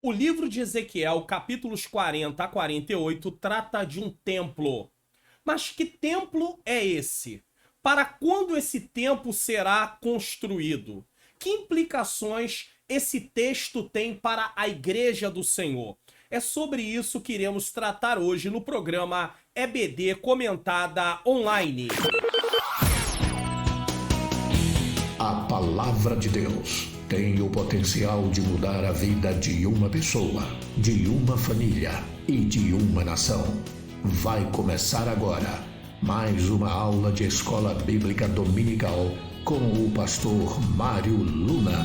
O livro de Ezequiel, capítulos 40 a 48, trata de um templo. Mas que templo é esse? Para quando esse templo será construído? Que implicações esse texto tem para a Igreja do Senhor? É sobre isso que iremos tratar hoje no programa EBD Comentada Online. A Palavra de Deus tem o potencial de mudar a vida de uma pessoa, de uma família e de uma nação. Vai começar agora mais uma aula de Escola Bíblica Dominical com o pastor Mário Luna.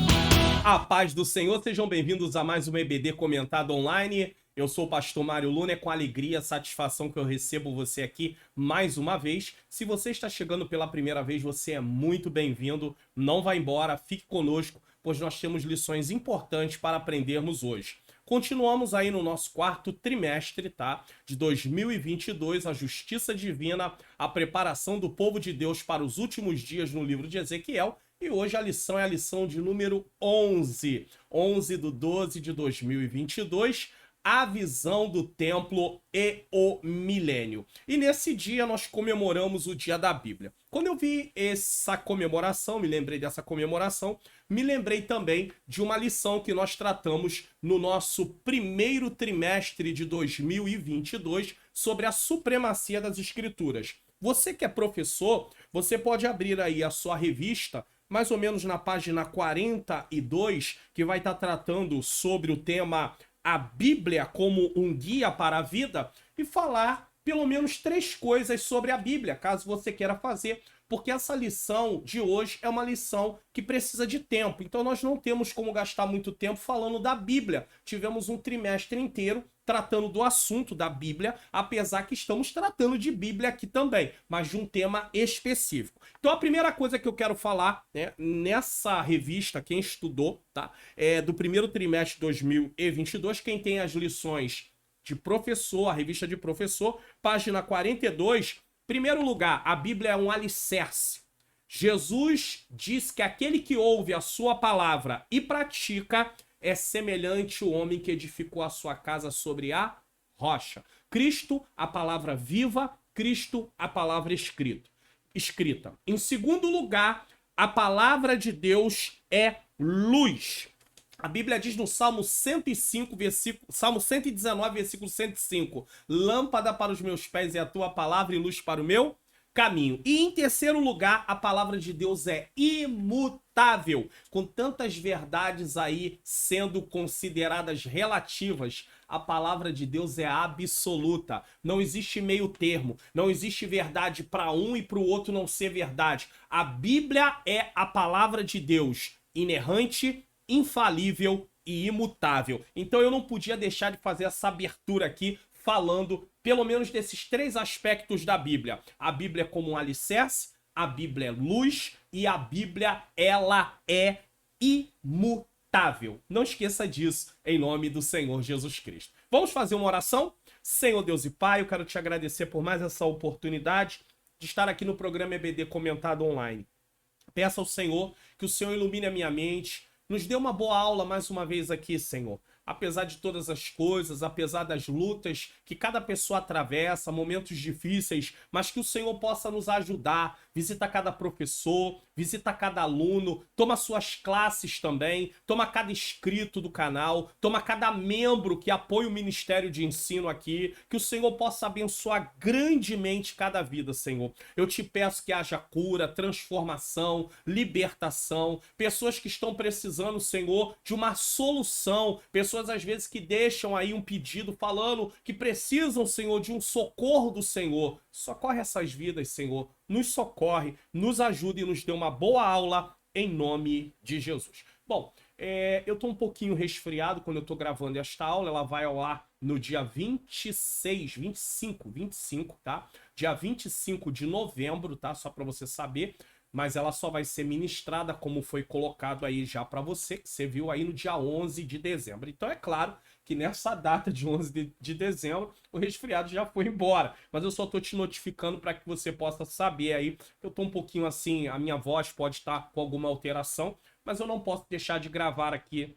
A paz do Senhor, sejam bem-vindos a mais um EBD Comentado Online. Eu sou o pastor Mário Luna, é com alegria e satisfação que eu recebo você aqui mais uma vez. Se você está chegando pela primeira vez, você é muito bem-vindo. Não vá embora, fique conosco, pois nós temos lições importantes para aprendermos hoje. Continuamos aí no nosso quarto trimestre, tá? De 2022, a justiça divina, a preparação do povo de Deus para os últimos dias no livro de Ezequiel. E hoje a lição é a lição de número 11. 11/12 de 2022. A visão do templo e o milênio. E nesse dia nós comemoramos o Dia da Bíblia. Quando eu vi essa comemoração, me lembrei dessa comemoração, me lembrei também de uma lição que nós tratamos no nosso primeiro trimestre de 2022 sobre a supremacia das Escrituras. Você que é professor, você pode abrir aí a sua revista, mais ou menos na página 42, que vai estar tratando sobre o tema a Bíblia como um guia para a vida e falar pelo menos 3 coisas sobre a Bíblia, caso você queira fazer, porque essa lição de hoje é uma lição que precisa de tempo, então nós não temos como gastar muito tempo falando da Bíblia. Tivemos um trimestre inteiro tratando do assunto da Bíblia, apesar que estamos tratando de Bíblia aqui também, mas de um tema específico. Então a primeira coisa que eu quero falar, né, nessa revista, quem estudou, tá, é do primeiro trimestre de 2022, quem tem as lições de professor, a revista de professor, página 42, primeiro lugar, a Bíblia é um alicerce. Jesus diz que aquele que ouve a sua palavra e pratica é semelhante ao homem que edificou a sua casa sobre a rocha. Cristo, a palavra viva, Cristo, a palavra escrita. Em segundo lugar, a palavra de Deus é luz. A Bíblia diz no Salmo 105, Salmo 119, versículo 105, lâmpada para os meus pés é a tua palavra e luz para o meu caminho. E em terceiro lugar, a palavra de Deus é imutável. Com tantas verdades aí sendo consideradas relativas, a palavra de Deus é absoluta. Não existe meio termo. Não existe verdade para um e para o outro não ser verdade. A Bíblia é a palavra de Deus, inerrante, infalível e imutável. Então eu não podia deixar de fazer essa abertura aqui falando pelo menos desses 3 aspectos da Bíblia. A Bíblia como um alicerce, a Bíblia é luz e a Bíblia, ela é imutável. Não esqueça disso, em nome do Senhor Jesus Cristo. Vamos fazer uma oração? Senhor Deus e Pai, eu quero te agradecer por mais essa oportunidade de estar aqui no programa EBD Comentado Online. Peço ao Senhor que o Senhor ilumine a minha mente, nos dê uma boa aula mais uma vez aqui, Senhor. Apesar de todas as coisas, apesar das lutas que cada pessoa atravessa, momentos difíceis, mas que o Senhor possa nos ajudar. Visita cada professor, visita cada aluno, toma suas classes também, toma cada inscrito do canal, toma cada membro que apoia o Ministério de Ensino aqui, que o Senhor possa abençoar grandemente cada vida, Senhor. Eu te peço que haja cura, transformação, libertação, pessoas que estão precisando, Senhor, de uma solução, pessoas às vezes que deixam aí um pedido falando que precisam, Senhor, de um socorro do Senhor. Socorre essas vidas, Senhor. Nos socorre, nos ajude e nos dê uma boa aula em nome de Jesus. Bom, eu tô um pouquinho resfriado quando eu tô gravando esta aula. Ela vai ao ar no dia 25, tá? Dia 25 de novembro, tá? Só para você saber. Mas ela só vai ser ministrada como foi colocado aí já para você, que você viu aí no dia 11 de dezembro. Então é claro que nessa data de 11 de dezembro, o resfriado já foi embora. Mas eu só tô te notificando para que você possa saber aí. Eu tô um pouquinho assim, a minha voz pode estar com alguma alteração, mas eu não posso deixar de gravar aqui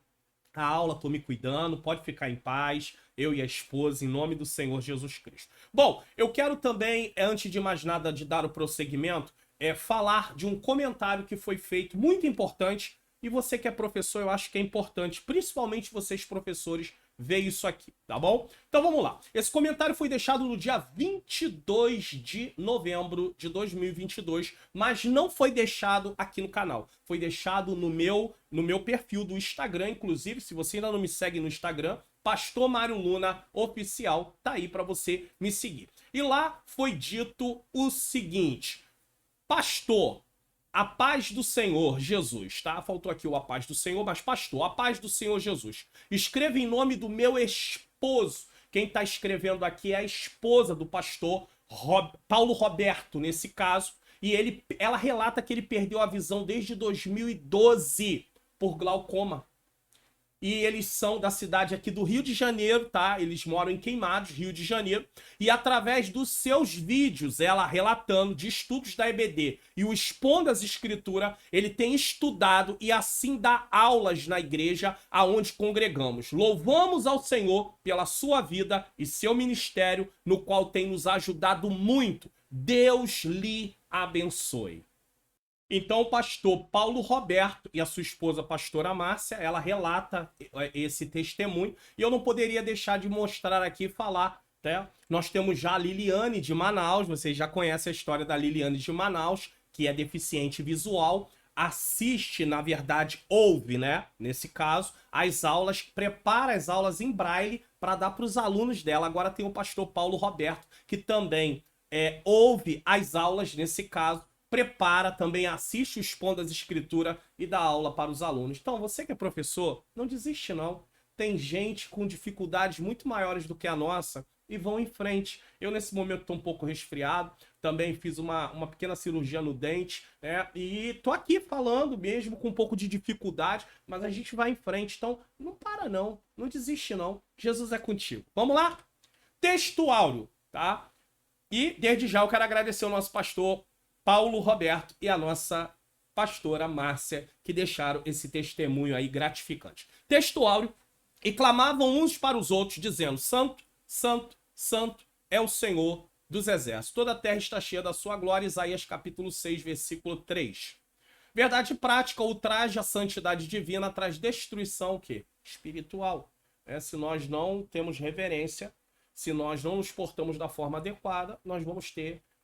a aula, tô me cuidando, pode ficar em paz, eu e a esposa, em nome do Senhor Jesus Cristo. Bom, eu quero também, antes de mais nada de dar o prosseguimento, falar de um comentário que foi feito, muito importante, e você que é professor, eu acho que é importante, principalmente vocês professores, ver isso aqui, tá bom? Então vamos lá. Esse comentário foi deixado no dia 22 de novembro de 2022, mas não foi deixado aqui no canal. Foi deixado no meu perfil do Instagram, inclusive, se você ainda não me segue no Instagram, Pastor Mário Luna Oficial, tá aí para você me seguir. E lá foi dito o seguinte: pastor, a paz do Senhor Jesus, tá? Faltou aqui o a paz do Senhor, mas pastor, a paz do Senhor Jesus. Escreva em nome do meu esposo. Quem tá escrevendo aqui é a esposa do pastor Paulo Roberto, nesse caso. E ela relata que ele perdeu a visão desde 2012 por glaucoma. E eles são da cidade aqui do Rio de Janeiro, tá? Eles moram em Queimados, Rio de Janeiro. E através dos seus vídeos, ela relatando de estudos da EBD e o Expondo as Escrituras, ele tem estudado e assim dá aulas na igreja aonde congregamos. Louvamos ao Senhor pela sua vida e seu ministério, no qual tem nos ajudado muito. Deus lhe abençoe. Então o pastor Paulo Roberto e a sua esposa pastora Márcia, ela relata esse testemunho e eu não poderia deixar de mostrar aqui e falar, né? Nós temos já a Liliane de Manaus, vocês já conhecem a história da Liliane de Manaus, que é deficiente visual, assiste, na verdade, ouve, né? Nesse caso, as aulas, prepara as aulas em braille para dar para os alunos dela. Agora tem o pastor Paulo Roberto, que também ouve as aulas, nesse caso, prepara, também assiste o Expondo as Escrituras e dá aula para os alunos. Então, você que é professor, não desiste não. Tem gente com dificuldades muito maiores do que a nossa e vão em frente. Eu, nesse momento, estou um pouco resfriado. Também fiz uma pequena cirurgia no dente, né? E tô aqui falando mesmo com um pouco de dificuldade, mas a gente vai em frente. Então, não para não. Não desiste não. Jesus é contigo. Vamos lá? Texto áureo, tá? E, desde já, eu quero agradecer ao nosso pastor Paulo Roberto e a nossa pastora Márcia, que deixaram esse testemunho aí gratificante. Texto áureo: e clamavam uns para os outros, dizendo: Santo, Santo, Santo é o Senhor dos exércitos. Toda a terra está cheia da sua glória. Isaías capítulo 6, versículo 3. Verdade prática: o traje à santidade divina traz destruição, o quê? Espiritual. Se nós não temos reverência, se nós não nos portamos da forma adequada, nós vamos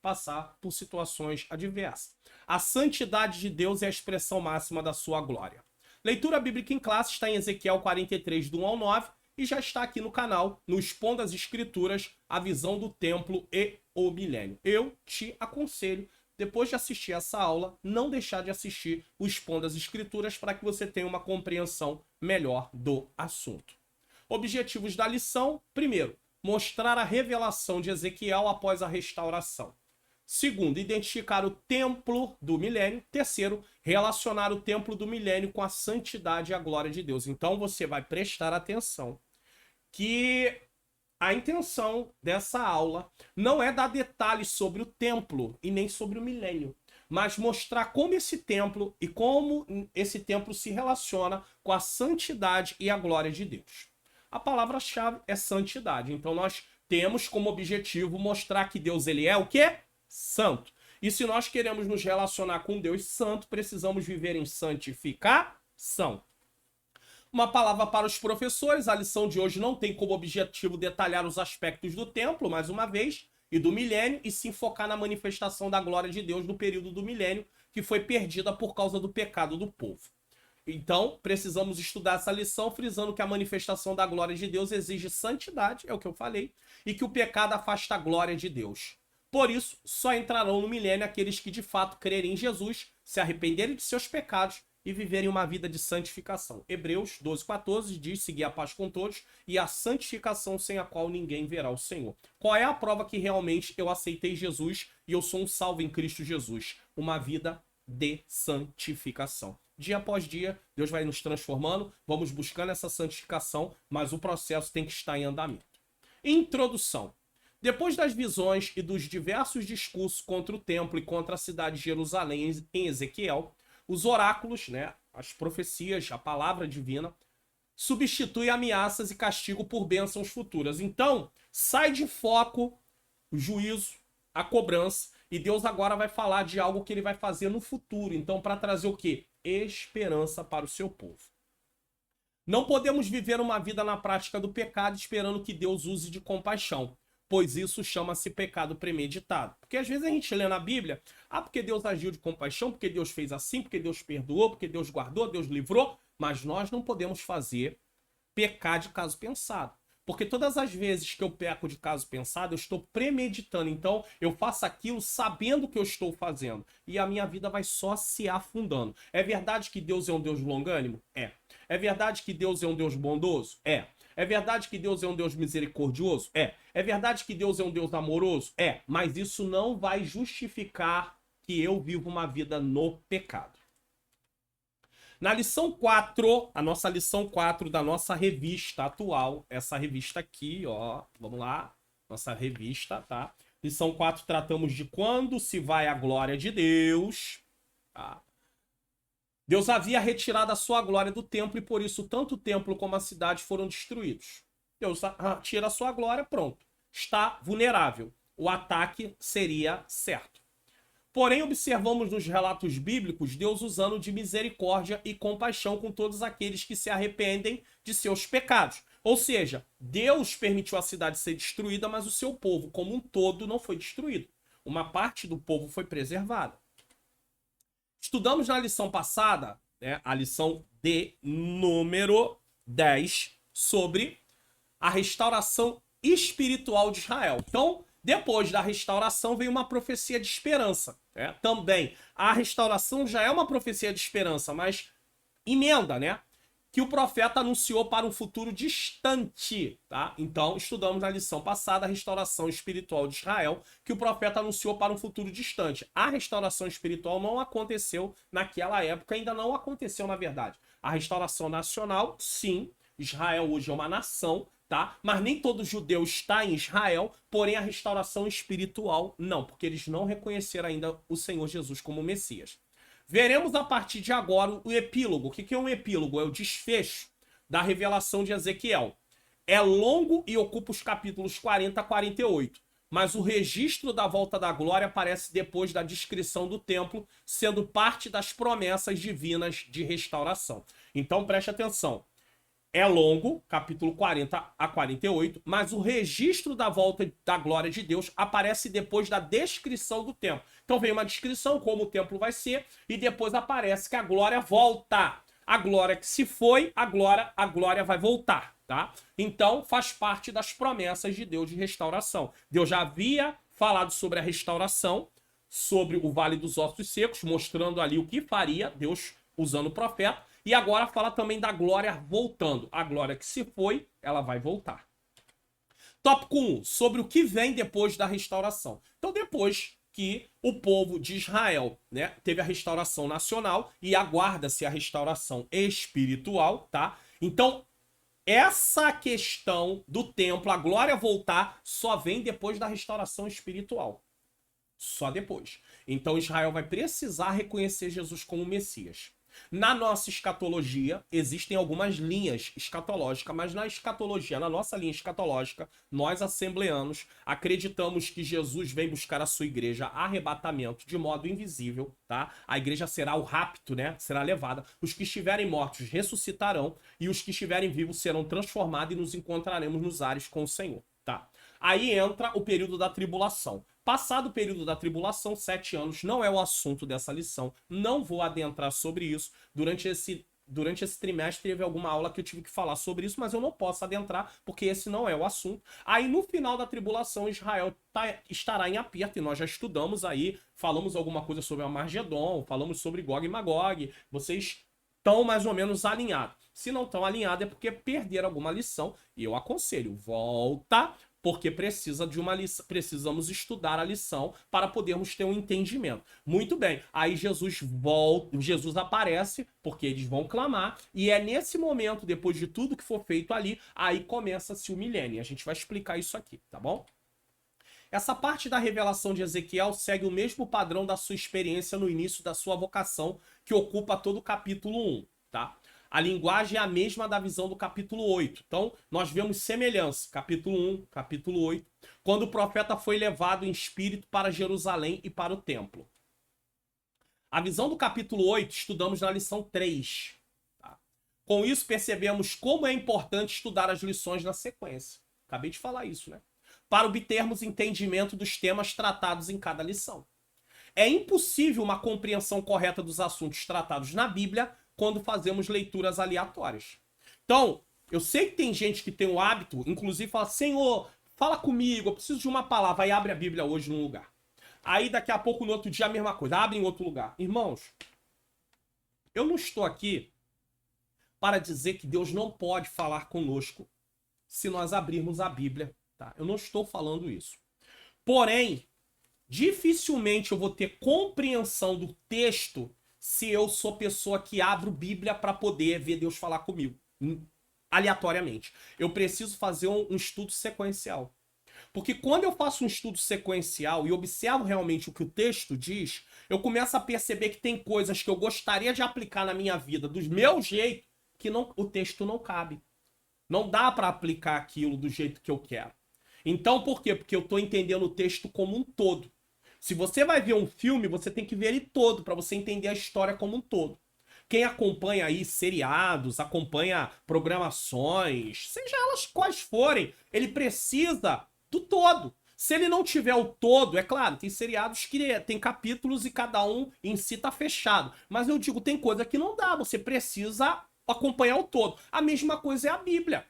passar por situações adversas. A santidade de Deus é a expressão máxima da sua glória. Leitura bíblica em classe está em Ezequiel 43, do 1 ao 9, e já está aqui no canal, no Expondo as Escrituras, a visão do templo e o milênio. Eu te aconselho, depois de assistir essa aula, não deixar de assistir o Expondo as Escrituras para que você tenha uma compreensão melhor do assunto. Objetivos da lição: primeiro, mostrar a revelação de Ezequiel após a restauração. Segundo, identificar o templo do milênio. Terceiro, relacionar o templo do milênio com a santidade e a glória de Deus. Então você vai prestar atenção que a intenção dessa aula não é dar detalhes sobre o templo e nem sobre o milênio, mas mostrar como esse templo e como esse templo se relaciona com a santidade e a glória de Deus. A palavra-chave é santidade. Então nós temos como objetivo mostrar que Deus, ele é o quê? Santo. E se nós queremos nos relacionar com Deus santo, precisamos viver em santificação. Uma palavra para os professores: a lição de hoje não tem como objetivo detalhar os aspectos do templo, mais uma vez, e do milênio, e sim focar na manifestação da glória de Deus no período do milênio, que foi perdida por causa do pecado do povo. Então, precisamos estudar essa lição, frisando que a manifestação da glória de Deus exige santidade, é o que eu falei, e que o pecado afasta a glória de Deus. Por isso, só entrarão no milênio aqueles que de fato crerem em Jesus, se arrependerem de seus pecados e viverem uma vida de santificação. Hebreus 12:14 diz: seguir a paz com todos e a santificação, sem a qual ninguém verá o Senhor. Qual é a prova que realmente eu aceitei Jesus e eu sou um salvo em Cristo Jesus? Uma vida de santificação. Dia após dia, Deus vai nos transformando, vamos buscando essa santificação, mas o processo tem que estar em andamento. Introdução. Depois das visões e dos diversos discursos contra o templo e contra a cidade de Jerusalém em Ezequiel, os oráculos, né, as profecias, a palavra divina, substitui ameaças e castigo por bênçãos futuras. Então, sai de foco o juízo, a cobrança, e Deus agora vai falar de algo que ele vai fazer no futuro. Então, para trazer o quê? Esperança para o seu povo. Não podemos viver uma vida na prática do pecado esperando que Deus use de compaixão, pois isso chama-se pecado premeditado. Porque às vezes a gente lê na Bíblia, porque Deus agiu de compaixão, porque Deus fez assim, porque Deus perdoou, porque Deus guardou, Deus livrou, mas nós não podemos fazer pecar de caso pensado. Porque todas as vezes que eu peco de caso pensado, eu estou premeditando. Então, eu faço aquilo sabendo o que eu estou fazendo. E a minha vida vai só se afundando. É verdade que Deus é um Deus longânimo? É. É verdade que Deus é um Deus bondoso? É. É verdade que Deus é um Deus misericordioso? É. É verdade que Deus é um Deus amoroso? É. Mas isso não vai justificar que eu vivo uma vida no pecado. Na lição 4, a nossa lição 4 da nossa revista atual, essa revista aqui, ó, vamos lá, nossa revista, tá? Lição 4 tratamos de quando se vai a glória de Deus, tá? Deus havia retirado a sua glória do templo e por isso tanto o templo como a cidade foram destruídos. Deus tira a sua glória, pronto. Está vulnerável. O ataque seria certo. Porém, observamos nos relatos bíblicos Deus usando de misericórdia e compaixão com todos aqueles que se arrependem de seus pecados. Ou seja, Deus permitiu a cidade ser destruída, mas o seu povo como um todo não foi destruído. Uma parte do povo foi preservada. Estudamos na lição passada, né, a lição de número 10, sobre a restauração espiritual de Israel. Então, depois da restauração veio uma profecia de esperança. Né? Também, a restauração já é uma profecia de esperança, mas emenda, né? Que o profeta anunciou para um futuro distante, tá? Então, estudamos na lição passada a restauração espiritual de Israel, que o profeta anunciou para um futuro distante. A restauração espiritual não aconteceu naquela época, ainda não aconteceu, na verdade. A restauração nacional, sim, Israel hoje é uma nação, tá? Mas nem todo judeu está em Israel, porém a restauração espiritual não, porque eles não reconheceram ainda o Senhor Jesus como Messias. Veremos a partir de agora o epílogo. O que é um epílogo? É o desfecho da revelação de Ezequiel. É longo e ocupa os capítulos 40 a 48, mas o registro da volta da glória aparece depois da descrição do templo, sendo parte das promessas divinas de restauração. Então preste atenção. É longo, capítulo 40 a 48, mas o registro da volta da glória de Deus aparece depois da descrição do templo. Então vem uma descrição como o templo vai ser e depois aparece que a glória volta. A glória que se foi, a glória vai voltar, tá? Então faz parte das promessas de Deus de restauração. Deus já havia falado sobre a restauração, sobre o Vale dos Ossos Secos, mostrando ali o que faria, Deus usando o profeta. E agora fala também da glória voltando. A glória que se foi, ela vai voltar. Tópico 1. Sobre o que vem depois da restauração. Então, depois que o povo de Israel, né, teve a restauração nacional e aguarda-se a restauração espiritual, tá? Então, essa questão do templo, a glória voltar, só vem depois da restauração espiritual. Só depois. Então, Israel vai precisar reconhecer Jesus como Messias. Na nossa escatologia, existem algumas linhas escatológicas, mas na escatologia, na nossa linha escatológica, nós assembleanos acreditamos que Jesus vem buscar a sua igreja arrebatamento de modo invisível, tá? A igreja será o rapto, né? Será levada. Os que estiverem mortos ressuscitarão e os que estiverem vivos serão transformados e nos encontraremos nos ares com o Senhor, tá? Aí entra o período da tribulação. Passado o período da tribulação, 7 anos, não é o assunto dessa lição. Não vou adentrar sobre isso. Durante esse trimestre teve alguma aula que eu tive que falar sobre isso, mas eu não posso adentrar, porque esse não é o assunto. Aí no final da tribulação, Israel estará em aperto, e nós já estudamos aí, falamos alguma coisa sobre Armagedon, falamos sobre Gog e Magog. Vocês estão mais ou menos alinhados. Se não estão alinhados é porque perderam alguma lição, e eu aconselho, volta, porque precisamos estudar a lição para podermos ter um entendimento. Muito bem, aí Jesus aparece, porque eles vão clamar, e é nesse momento, depois de tudo que for feito ali, aí começa-se o milênio. A gente vai explicar isso aqui, tá bom? Essa parte da revelação de Ezequiel segue o mesmo padrão da sua experiência no início da sua vocação, que ocupa todo o capítulo 1, tá? A linguagem é a mesma da visão do capítulo 8. Então, nós vemos semelhança. Capítulo 1, capítulo 8, quando o profeta foi levado em espírito para Jerusalém e para o templo. A visão do capítulo 8 estudamos na lição 3. Tá? Com isso, percebemos como é importante estudar as lições na sequência. Acabei de falar isso, né? Para obtermos entendimento dos temas tratados em cada lição. É impossível uma compreensão correta dos assuntos tratados na Bíblia quando fazemos leituras aleatórias. Então, eu sei que tem gente que tem o hábito, inclusive fala, Senhor, fala comigo, eu preciso de uma palavra. Aí abre a Bíblia hoje num lugar. Aí daqui a pouco, no outro dia, a mesma coisa. Abre em outro lugar. Irmãos, eu não estou aqui para dizer que Deus não pode falar conosco se nós abrirmos a Bíblia. Tá? Eu não estou falando isso. Porém, dificilmente eu vou ter compreensão do texto se eu sou pessoa que abro Bíblia para poder ver Deus falar comigo, aleatoriamente. Eu preciso fazer um estudo sequencial. Porque quando eu faço um estudo sequencial e observo realmente o que o texto diz, eu começo a perceber que tem coisas que eu gostaria de aplicar na minha vida do meu jeito, que o texto não cabe. Não dá para aplicar aquilo do jeito que eu quero. Então, por quê? Porque eu estou entendendo o texto como um todo. Se você vai ver um filme, você tem que ver ele todo, para você entender a história como um todo. Quem acompanha aí seriados, acompanha programações, seja elas quais forem, ele precisa do todo. Se ele não tiver o todo, é claro, tem seriados que tem capítulos e cada um em si tá fechado. Mas eu digo, tem coisa que não dá, você precisa acompanhar o todo. A mesma coisa é a Bíblia.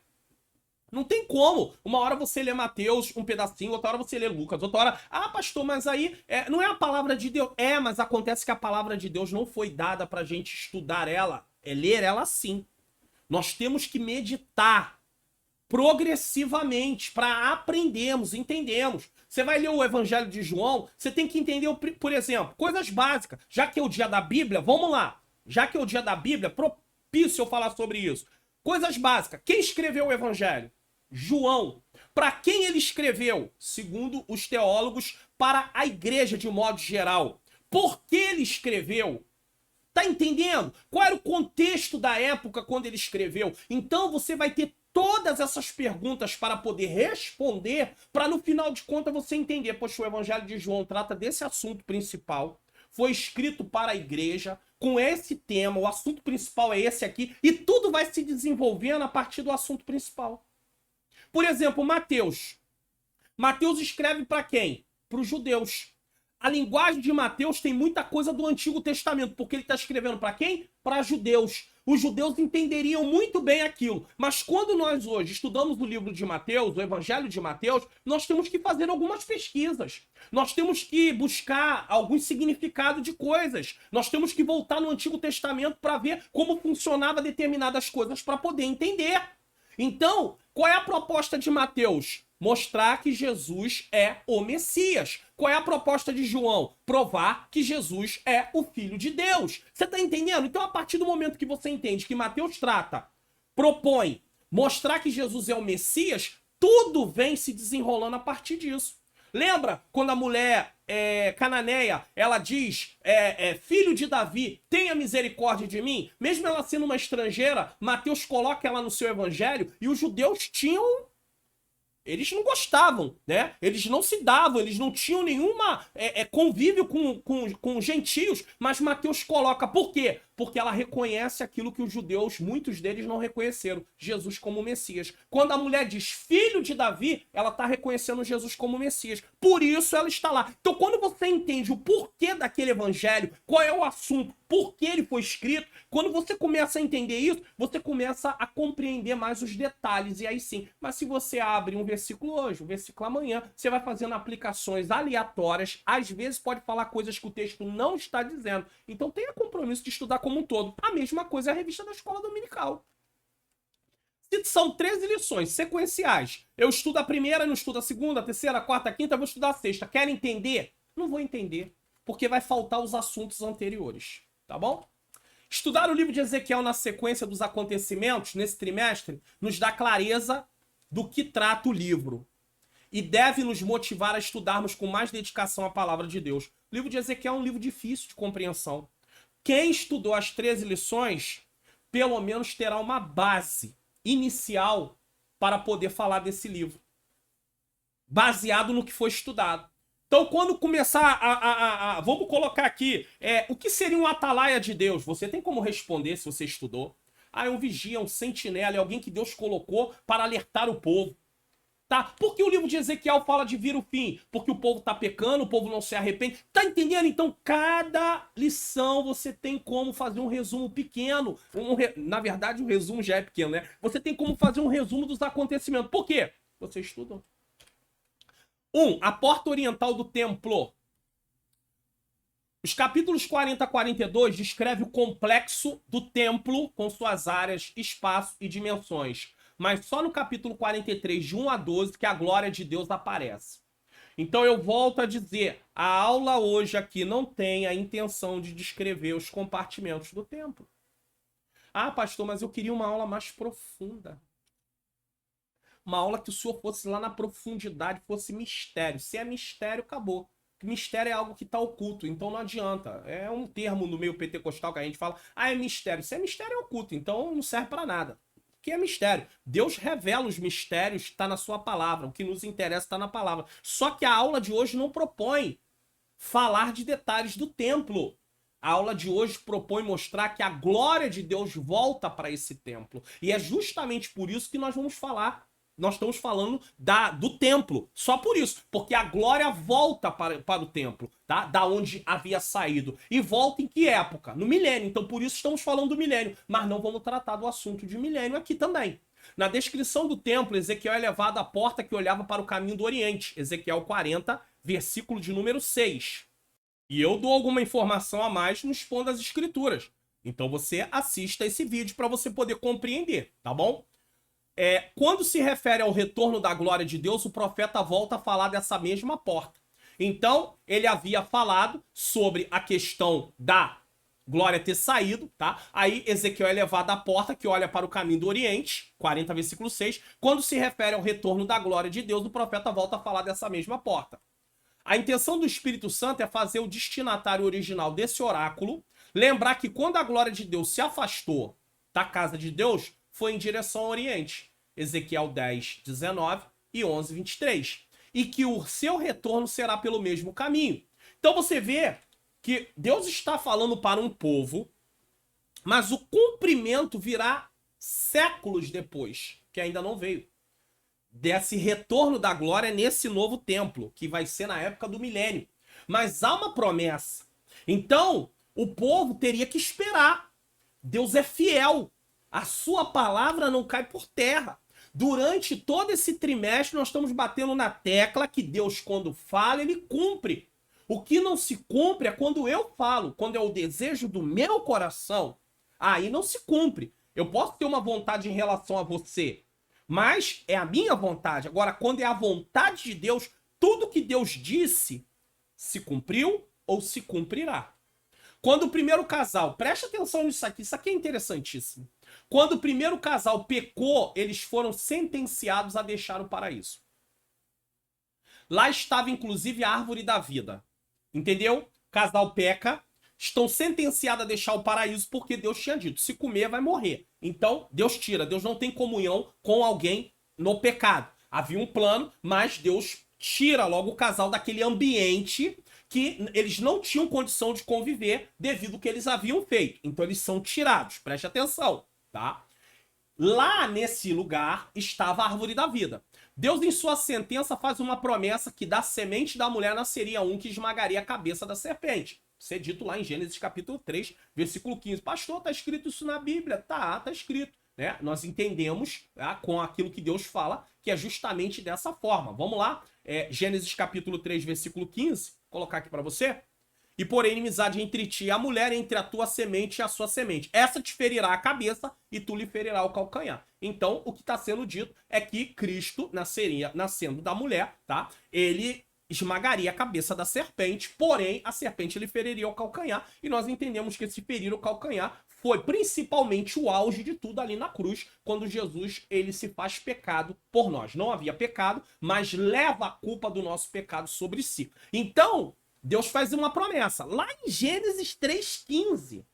Não tem como. Uma hora você lê Mateus, um pedacinho, outra hora você lê Lucas, outra hora... Ah, pastor, mas aí não é a palavra de Deus. É, mas acontece que a palavra de Deus não foi dada pra gente estudar ela. É ler ela sim. Nós temos que meditar progressivamente para aprendermos, entendermos. Você vai ler o Evangelho de João, você tem que entender, por exemplo, coisas básicas. Já que é o dia da Bíblia, vamos lá. Já que é o dia da Bíblia, propício eu falar sobre isso. Coisas básicas. Quem escreveu o Evangelho? João. Para quem ele escreveu? Segundo os teólogos, para a igreja de modo geral. Por que ele escreveu? Tá entendendo? Qual era o contexto da época quando ele escreveu? Então você vai ter todas essas perguntas para poder responder, para no final de contas você entender, poxa, o Evangelho de João trata desse assunto principal, foi escrito para a igreja, com esse tema, o assunto principal é esse aqui, e tudo vai se desenvolvendo a partir do assunto principal. Por exemplo, Mateus. Mateus escreve para quem? Para os judeus. A linguagem de Mateus tem muita coisa do Antigo Testamento, porque ele está escrevendo para quem? Para judeus. Os judeus entenderiam muito bem aquilo. Mas quando nós hoje estudamos o livro de Mateus, o Evangelho de Mateus, nós temos que fazer algumas pesquisas. Nós temos que buscar algum significado de coisas. Nós temos que voltar no Antigo Testamento para ver como funcionava determinadas coisas para poder entender. Então, qual é a proposta de Mateus? Mostrar que Jesus é o Messias. Qual é a proposta de João? Provar que Jesus é o Filho de Deus. Você está entendendo? Então, a partir do momento que você entende que Mateus propõe mostrar que Jesus é o Messias, tudo vem se desenrolando a partir disso. Lembra quando a mulher cananeia, ela diz, filho de Davi, tenha misericórdia de mim? Mesmo ela sendo uma estrangeira, Mateus coloca ela no seu evangelho e os judeus tinham... Eles não gostavam, né? Eles não se davam, eles não tinham nenhuma convívio com gentios, mas Mateus coloca. Por quê? Porque ela reconhece aquilo que os judeus, muitos deles não reconheceram, Jesus como Messias. Quando a mulher diz filho de Davi, ela está reconhecendo Jesus como Messias. Por isso ela está lá. Então quando você entende o porquê daquele evangelho, qual é o assunto, por que ele foi escrito, quando você começa a entender isso, você começa a compreender mais os detalhes, e aí sim. Mas se você abre um versículo hoje, um versículo amanhã, você vai fazendo aplicações aleatórias, às vezes pode falar coisas que o texto não está dizendo. Então tenha compromisso de estudar como um todo. A mesma coisa é a revista da escola dominical. Se são 13 lições sequenciais, eu estudo a primeira, não estudo a segunda, a terceira, a quarta, a quinta, eu vou estudar a sexta. Quer entender? Não vou entender, porque vai faltar os assuntos anteriores, tá bom? Estudar o livro de Ezequiel na sequência dos acontecimentos, nesse trimestre, nos dá clareza do que trata o livro. E deve nos motivar a estudarmos com mais dedicação a palavra de Deus. O livro de Ezequiel é um livro difícil de compreensão. Quem estudou as 13 lições pelo menos terá uma base inicial para poder falar desse livro, baseado no que foi estudado. Então, quando começar vamos colocar aqui, o que seria um atalaia de Deus? Você tem como responder se você estudou? É um vigia, um sentinela, é alguém que Deus colocou para alertar o povo. Tá? Por que o livro de Ezequiel fala de vir o fim? Porque o povo tá pecando, o povo não se arrepende. Tá entendendo? Então, cada lição você tem como fazer um resumo pequeno. Na verdade, o resumo já é pequeno, né? Você tem como fazer um resumo dos acontecimentos. Por quê? Você estudou. 1. A porta oriental do templo. Os capítulos 40 a 42 descreve o complexo do templo com suas áreas, espaço e dimensões. Mas só no capítulo 43, de 1 a 12, que a glória de Deus aparece. Então eu volto a dizer, a aula hoje aqui não tem a intenção de descrever os compartimentos do templo. Ah, pastor, mas eu queria uma aula mais profunda. Uma aula que o senhor fosse lá na profundidade, fosse mistério. Se é mistério, acabou. Mistério é algo que está oculto, então não adianta. É um termo no meio pentecostal que a gente fala, é mistério. Se é mistério, é oculto, então não serve para nada. O que é mistério? Deus revela os mistérios, está na sua palavra. O que nos interessa está na palavra. Só que a aula de hoje não propõe falar de detalhes do templo. A aula de hoje propõe mostrar que a glória de Deus volta para esse templo. E é justamente por isso que nós vamos falar. Nós estamos falando do templo, só por isso, porque a glória volta para o templo, tá? Da onde havia saído. E volta em que época? No milênio. Então por isso estamos falando do milênio, mas não vamos tratar do assunto de milênio aqui também. Na descrição do templo, Ezequiel é levado à porta que olhava para o caminho do Oriente, Ezequiel 40, versículo de número 6. E eu dou alguma informação a mais no Expondo as Escrituras. Então você assista esse vídeo para você poder compreender, tá bom? Quando se refere ao retorno da glória de Deus, o profeta volta a falar dessa mesma porta. Então, ele havia falado sobre a questão da glória ter saído, tá? Aí Ezequiel é levado à porta que olha para o caminho do Oriente, 40, versículo 6. Quando se refere ao retorno da glória de Deus, o profeta volta a falar dessa mesma porta. A intenção do Espírito Santo é fazer o destinatário original desse oráculo lembrar que quando a glória de Deus se afastou da casa de Deus, foi em direção ao Oriente. Ezequiel 10, 19 e 11, 23. E que o seu retorno será pelo mesmo caminho. Então você vê que Deus está falando para um povo, mas o cumprimento virá séculos depois, que ainda não veio. Desse retorno da glória nesse novo templo, que vai ser na época do milênio. Mas há uma promessa. Então, o povo teria que esperar. Deus é fiel. A sua palavra não cai por terra. Durante todo esse trimestre, nós estamos batendo na tecla que Deus, quando fala, ele cumpre. O que não se cumpre é quando eu falo, quando é o desejo do meu coração, aí não se cumpre. Eu posso ter uma vontade em relação a você, mas é a minha vontade. Agora, quando é a vontade de Deus, tudo que Deus disse se cumpriu ou se cumprirá. Quando o primeiro casal, preste atenção nisso aqui, isso aqui é interessantíssimo. Quando o primeiro casal pecou, eles foram sentenciados a deixar o paraíso. Lá estava inclusive a árvore da vida. Entendeu? O casal peca, estão sentenciados a deixar o paraíso porque Deus tinha dito, se comer vai morrer. Então Deus tira, Deus não tem comunhão com alguém no pecado. Havia um plano, mas Deus tira logo o casal daquele ambiente que eles não tinham condição de conviver devido ao que eles haviam feito. Então eles são tirados, preste atenção, tá? Lá nesse lugar estava a árvore da vida. Deus, em sua sentença, faz uma promessa que da semente da mulher nasceria um que esmagaria a cabeça da serpente. Isso é dito lá em Gênesis capítulo 3, versículo 15. Pastor, tá escrito isso na Bíblia? Tá escrito. Né? Nós entendemos, tá, com aquilo que Deus fala, que é justamente dessa forma. Vamos lá? Gênesis capítulo 3, versículo 15. Vou colocar aqui para você. E porém inimizade entre ti e a mulher, entre a tua semente e a sua semente. Essa te ferirá a cabeça e tu lhe ferirá o calcanhar. Então, o que está sendo dito é que Cristo nascendo da mulher, tá? Ele esmagaria a cabeça da serpente, porém a serpente lhe feriria o calcanhar. E nós entendemos que esse ferir o calcanhar foi principalmente o auge de tudo ali na cruz, quando Jesus ele se faz pecado por nós. Não havia pecado, mas leva a culpa do nosso pecado sobre si. Então, Deus faz uma promessa, lá em Gênesis 3,15.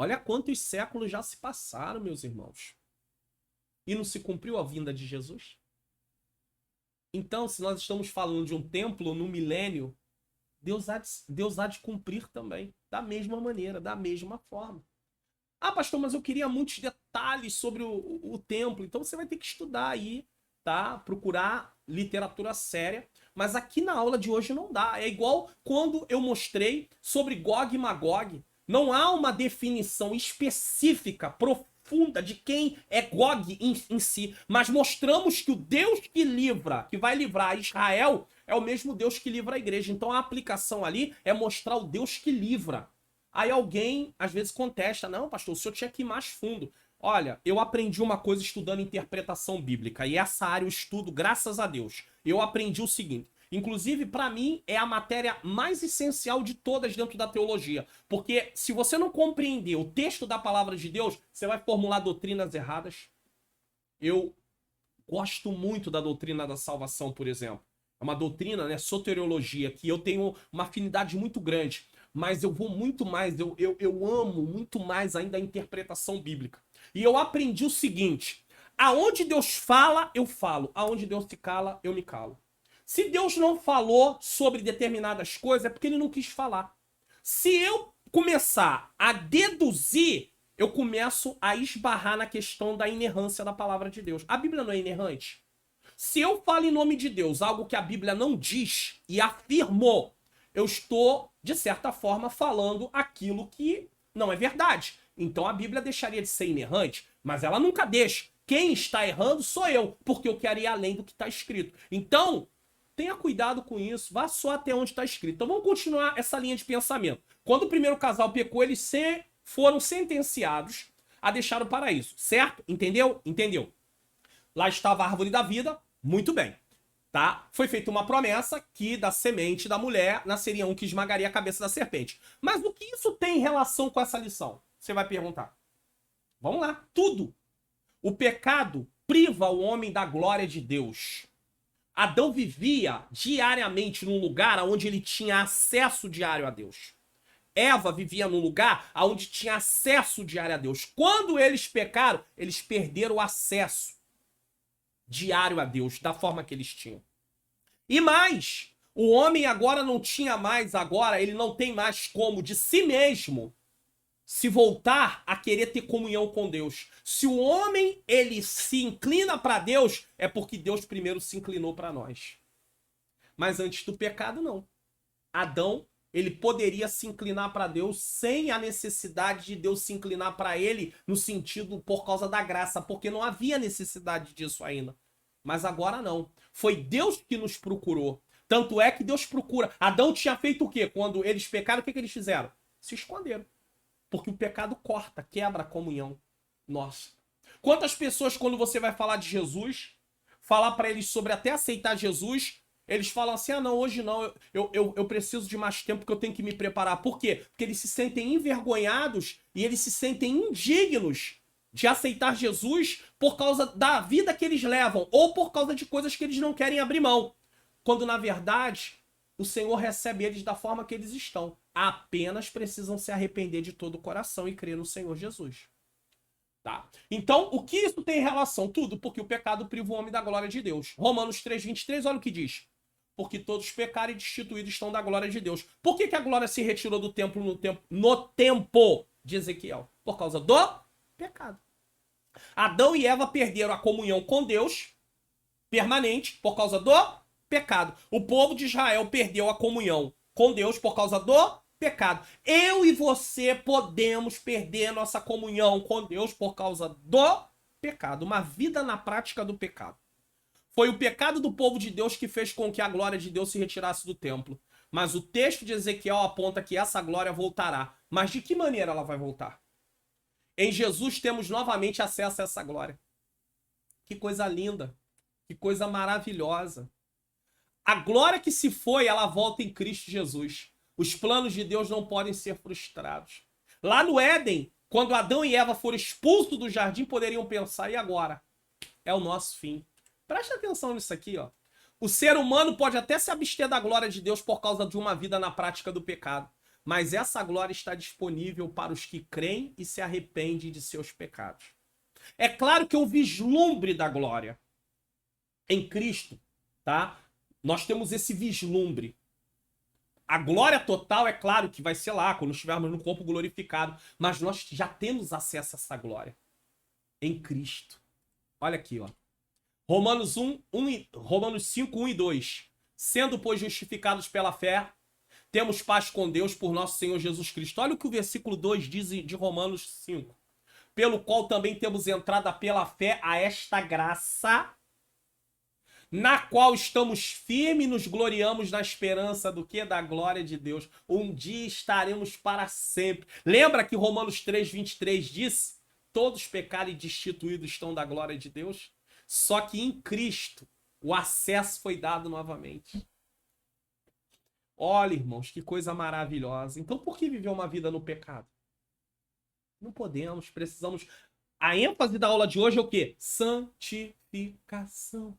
Olha quantos séculos já se passaram, meus irmãos. E não se cumpriu a vinda de Jesus? Então, se nós estamos falando de um templo no milênio, Deus há de cumprir também, da mesma maneira, da mesma forma. Ah, pastor, mas eu queria muitos detalhes sobre o templo. Então você vai ter que estudar aí, tá? Procurar literatura séria. Mas aqui na aula de hoje não dá. É igual quando eu mostrei sobre Gog e Magog. Não há uma definição específica, profunda de quem é Gog em si. Mas mostramos que o Deus que livra, que vai livrar Israel, é o mesmo Deus que livra a igreja. Então a aplicação ali é mostrar o Deus que livra. Aí alguém, às vezes, contesta. Não, pastor, o senhor tinha que ir mais fundo. Olha, eu aprendi uma coisa estudando interpretação bíblica. E essa área eu estudo, graças a Deus. Eu aprendi o seguinte. Inclusive, para mim, é a matéria mais essencial de todas dentro da teologia. Porque se você não compreender o texto da palavra de Deus, você vai formular doutrinas erradas. Eu gosto muito da doutrina da salvação, por exemplo. É uma doutrina, né, soteriologia, que eu tenho uma afinidade muito grande. Mas eu vou muito mais, eu amo muito mais ainda a interpretação bíblica. E eu aprendi o seguinte: aonde Deus fala, eu falo. Aonde Deus se cala, eu me calo. Se Deus não falou sobre determinadas coisas, é porque ele não quis falar. Se eu começar a deduzir, eu começo a esbarrar na questão da inerrância da palavra de Deus. A Bíblia não é inerrante? Se eu falo em nome de Deus algo que a Bíblia não diz e afirmou, eu estou, de certa forma, falando aquilo que não é verdade. Então a Bíblia deixaria de ser inerrante, mas ela nunca deixa. Quem está errando sou eu, porque eu quero ir além do que está escrito. Então, tenha cuidado com isso, vá só até onde está escrito. Então vamos continuar essa linha de pensamento. Quando o primeiro casal pecou, eles foram sentenciados a deixar o paraíso, certo? Entendeu? Entendeu. Lá estava a árvore da vida, muito bem. Tá? Foi feita uma promessa que da semente da mulher nasceria um que esmagaria a cabeça da serpente. Mas o que isso tem em relação com essa lição? Você vai perguntar. Vamos lá, tudo. O pecado priva o homem da glória de Deus. Adão vivia diariamente num lugar onde ele tinha acesso diário a Deus. Eva vivia num lugar onde tinha acesso diário a Deus. Quando eles pecaram, eles perderam o acesso diário a Deus, da forma que eles tinham. E mais, o homem agora não tinha mais, ele não tem mais como de si mesmo se voltar a querer ter comunhão com Deus. Se o homem, ele se inclina para Deus, é porque Deus primeiro se inclinou para nós. Mas antes do pecado, não. Adão, ele poderia se inclinar para Deus sem a necessidade de Deus se inclinar para ele no sentido por causa da graça, porque não havia necessidade disso ainda. Mas agora não. Foi Deus que nos procurou. Tanto é que Deus procura. Adão tinha feito o quê? Quando eles pecaram, o que eles fizeram? Se esconderam. Porque o pecado corta, quebra a comunhão nossa. Quantas pessoas, quando você vai falar de Jesus, falar para eles sobre até aceitar Jesus, eles falam assim, ah não, hoje não, eu preciso de mais tempo porque eu tenho que me preparar. Por quê? Porque eles se sentem envergonhados e eles se sentem indignos de aceitar Jesus por causa da vida que eles levam ou por causa de coisas que eles não querem abrir mão. Quando, na verdade, o Senhor recebe eles da forma que eles estão. Apenas precisam se arrepender de todo o coração e crer no Senhor Jesus. Tá? Então, o que isso tem em relação? Tudo, porque o pecado priva o homem da glória de Deus. Romanos 3:23, olha o que diz. Porque todos pecaram e destituídos estão da glória de Deus. Por que a glória se retirou do templo no tempo de Ezequiel? Por causa do pecado. Adão e Eva perderam a comunhão com Deus permanente por causa do pecado. O povo de Israel perdeu a comunhão com Deus por causa do pecado. Eu e você podemos perder nossa comunhão com Deus por causa do pecado. Uma vida na prática do pecado. Foi o pecado do povo de Deus que fez com que a glória de Deus se retirasse do templo. Mas o texto de Ezequiel aponta que essa glória voltará. Mas de que maneira ela vai voltar? Em Jesus temos novamente acesso a essa glória. Que coisa linda. Que coisa maravilhosa. A glória que se foi, ela volta em Cristo Jesus. Os planos de Deus não podem ser frustrados. Lá no Éden, quando Adão e Eva foram expulsos do jardim, poderiam pensar, e agora? É o nosso fim. Presta atenção nisso aqui, ó. O ser humano pode até se abster da glória de Deus por causa de uma vida na prática do pecado. mas essa glória está disponível para os que creem e se arrependem de seus pecados. É claro que é um vislumbre da glória em Cristo, tá? Nós temos esse vislumbre. A glória total, é claro que vai ser lá, quando estivermos no corpo glorificado, mas nós já temos acesso a essa glória em Cristo. Olha aqui, ó. Romanos 5, 1 e 2. Sendo, pois, justificados pela fé, temos paz com Deus por nosso Senhor Jesus Cristo. Olha o que o versículo 2 diz de Romanos 5. Pelo qual também temos entrada pela fé a esta graça, na qual estamos firmes e nos gloriamos na esperança do quê? Da glória de Deus. Um dia estaremos para sempre. Lembra que Romanos 3, 23 disse: todos pecaram e destituídos estão da glória de Deus? Só que em Cristo o acesso foi dado novamente. Olha, irmãos, que coisa maravilhosa. Então por que viver uma vida no pecado? Não podemos, precisamos... A ênfase da aula de hoje é o quê? Santificação.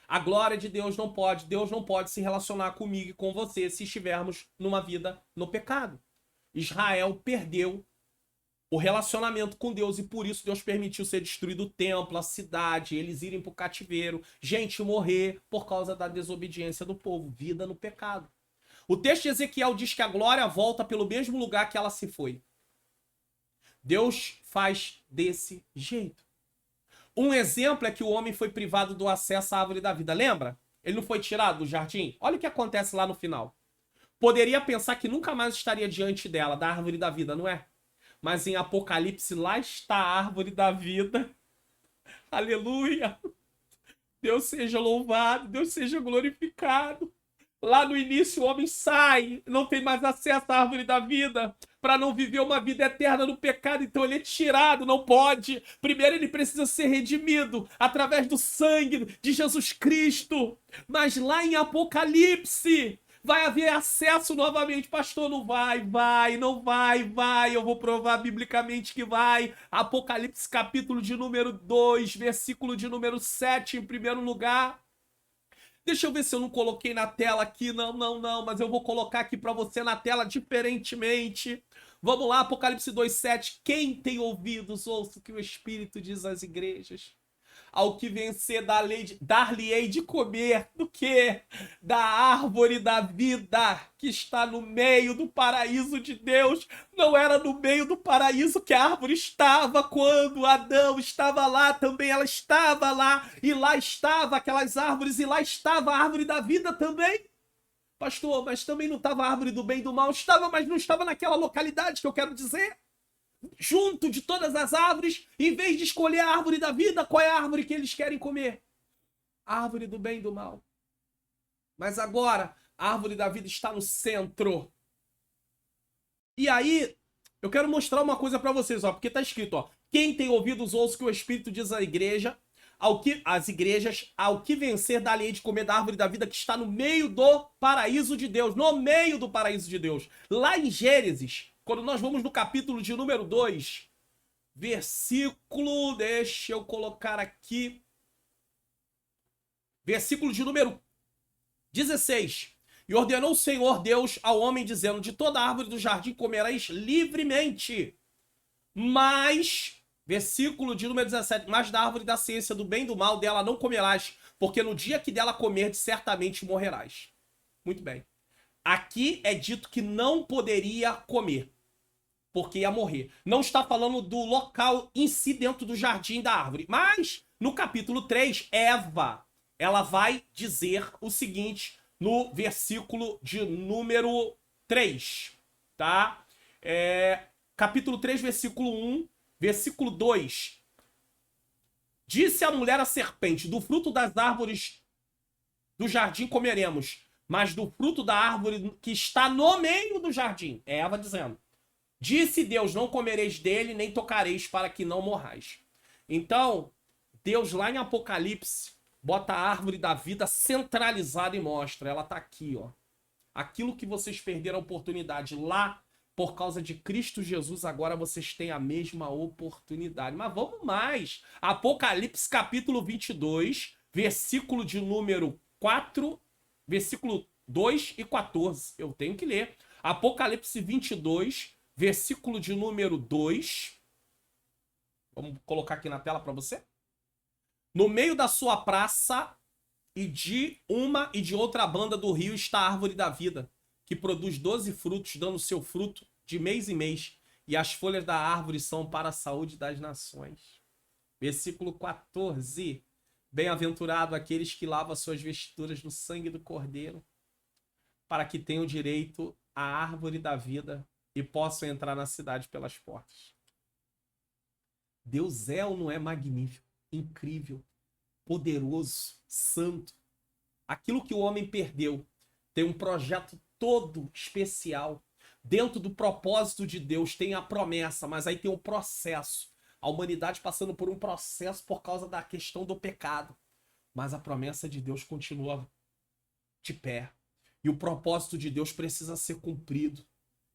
A glória de Deus não pode se relacionar comigo e com você se estivermos numa vida no pecado. Israel perdeu o relacionamento com Deus e por isso Deus permitiu ser destruído o templo, a cidade, eles irem para o cativeiro, gente morrer por causa da desobediência do povo, vida no pecado. O texto de Ezequiel diz que a glória volta pelo mesmo lugar que ela se foi. Deus faz desse jeito. Um exemplo é que o homem foi privado do acesso à árvore da vida. Lembra? Ele não foi tirado do jardim? Olha o que acontece lá no final. Poderia pensar que nunca mais estaria diante dela, da árvore da vida, não é? Mas em Apocalipse, lá está a árvore da vida. Aleluia! Deus seja louvado, Deus seja glorificado. Lá no início o homem sai, não tem mais acesso à árvore da vida, para não viver uma vida eterna no pecado, então ele é tirado, não pode. Primeiro ele precisa ser redimido através do sangue de Jesus Cristo. Mas lá em Apocalipse vai haver acesso novamente. Pastor, não vai, eu vou provar biblicamente que vai. Apocalipse capítulo de número 2, versículo de número 7 em primeiro lugar. Deixa eu ver se eu não coloquei na tela aqui. Não, mas eu vou colocar aqui para você na tela diferentemente. Vamos lá, Apocalipse 2:7. Quem tem ouvidos, ouça o que o Espírito diz às igrejas. Ao que vencer, dar-lhe-ei de comer do quê? Da árvore da vida que está no meio do paraíso de Deus. Não era no meio do paraíso que a árvore estava quando Adão estava lá, também ela estava lá, e lá estava aquelas árvores, e lá estava a árvore da vida também. Pastor, mas também não estava a árvore do bem e do mal? Estava, mas não estava naquela localidade que eu quero dizer. Junto de todas as árvores, em vez de escolher a árvore da vida, qual é a árvore que eles querem comer? A árvore do bem e do mal. Mas agora, a árvore da vida está no centro. E aí, eu quero mostrar uma coisa para vocês, ó, porque tá escrito, ó, quem tem ouvidos ouça o que o Espírito diz à igreja, às igrejas, ao que vencer, dá-lhe de comer da árvore da vida que está no meio do paraíso de Deus, no meio do paraíso de Deus. Lá em Gênesis, quando nós vamos no capítulo de número 2, versículo, deixa eu colocar aqui, versículo de número 16. E ordenou o Senhor Deus ao homem, dizendo, de toda árvore do jardim comereis livremente, mas, versículo de número 17, mas da árvore da ciência do bem e do mal dela não comerás, porque no dia que dela comerdes, certamente morrerás. Muito bem. Aqui é dito que não poderia comer, porque ia morrer. Não está falando do local em si dentro do jardim da árvore. Mas, no capítulo 3, Eva, ela vai dizer o seguinte, no versículo de número 3, tá? Capítulo 3, versículo 1, versículo 2. Disse a mulher à serpente, do fruto das árvores do jardim comeremos, mas do fruto da árvore que está no meio do jardim. É Eva dizendo. Disse Deus, não comereis dele, nem tocareis, para que não morrais. Então, Deus lá em Apocalipse, bota a árvore da vida centralizada e mostra. Ela tá aqui, ó. Aquilo que vocês perderam a oportunidade lá, por causa de Cristo Jesus, agora vocês têm a mesma oportunidade. Mas vamos mais. Apocalipse capítulo 22, versículo de número 4, versículo 2 e 14. Eu tenho que ler. Apocalipse 22, versículo de número 2. Vamos colocar aqui na tela para você. No meio da sua praça e de uma e de outra banda do rio está a árvore da vida, que produz 12 frutos, dando seu fruto de mês em mês, e as folhas da árvore são para a saúde das nações. Versículo 14. Bem-aventurado aqueles que lavam suas vestiduras no sangue do Cordeiro, para que tenham direito à árvore da vida e possam entrar na cidade pelas portas. Deus é ou não é magnífico, incrível, poderoso, santo? Aquilo que o homem perdeu tem um projeto todo especial. Dentro do propósito de Deus tem a promessa, mas aí tem o processo. A humanidade passando por um processo por causa da questão do pecado. Mas a promessa de Deus continua de pé. E o propósito de Deus precisa ser cumprido.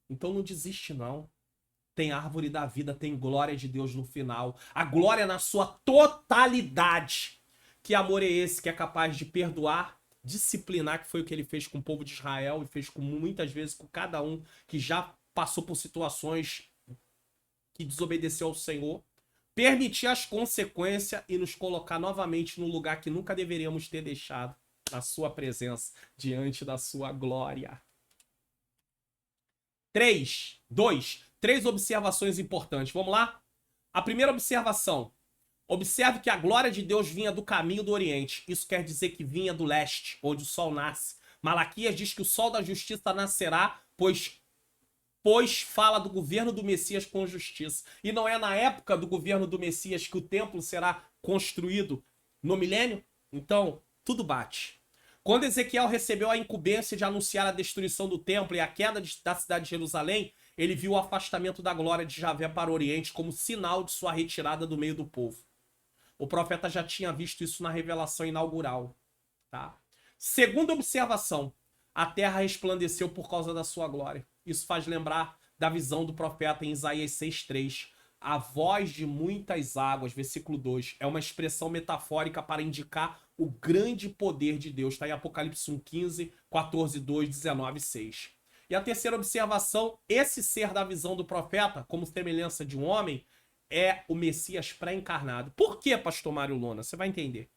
Então não desiste não. Tem árvore da vida, tem glória de Deus no final. A glória na sua totalidade. Que amor é esse que é capaz de perdoar, disciplinar, que foi o que ele fez com o povo de Israel e fez com muitas vezes com cada um que já passou por situações que desobedeceu ao Senhor. Permitir as consequências e nos colocar novamente no lugar que nunca deveríamos ter deixado, na sua presença, diante da sua glória. 3 observações importantes. Vamos lá? A primeira observação. Observe que a glória de Deus vinha do caminho do Oriente. Isso quer dizer que vinha do leste, onde o sol nasce. Malaquias diz que o sol da justiça nascerá, pois fala do governo do Messias com justiça. E não é na época do governo do Messias que o templo será construído no milênio? Então, tudo bate. Quando Ezequiel recebeu a incumbência de anunciar a destruição do templo e a queda da cidade de Jerusalém, ele viu o afastamento da glória de Javé para o Oriente como sinal de sua retirada do meio do povo. O profeta já tinha visto isso na revelação inaugural. Tá? Segunda observação, a terra resplandeceu por causa da sua glória. Isso faz lembrar da visão do profeta em Isaías 6,3. A voz de muitas águas, versículo 2, é uma expressão metafórica para indicar o grande poder de Deus. Está em Apocalipse 1,15, 14,2, 19,6. E a terceira observação, esse ser da visão do profeta, como semelhança de um homem, é o Messias pré-encarnado. Por que, pastor Mário Luna? Você vai entender.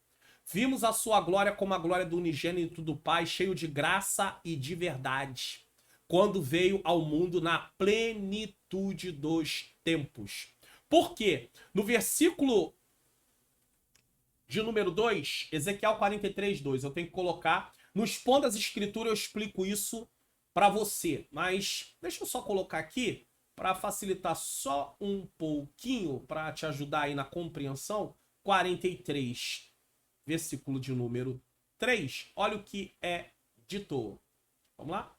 Vimos a sua glória como a glória do unigênito do Pai, cheio de graça e de verdade, quando veio ao mundo na plenitude dos tempos. Por quê? No versículo de número 2, Ezequiel 43, 2, eu tenho que colocar, no Expondo das Escrituras eu explico isso para você, mas deixa eu só colocar aqui, para facilitar só um pouquinho, para te ajudar aí na compreensão, 43, versículo de número 3, olha o que é dito. Vamos lá?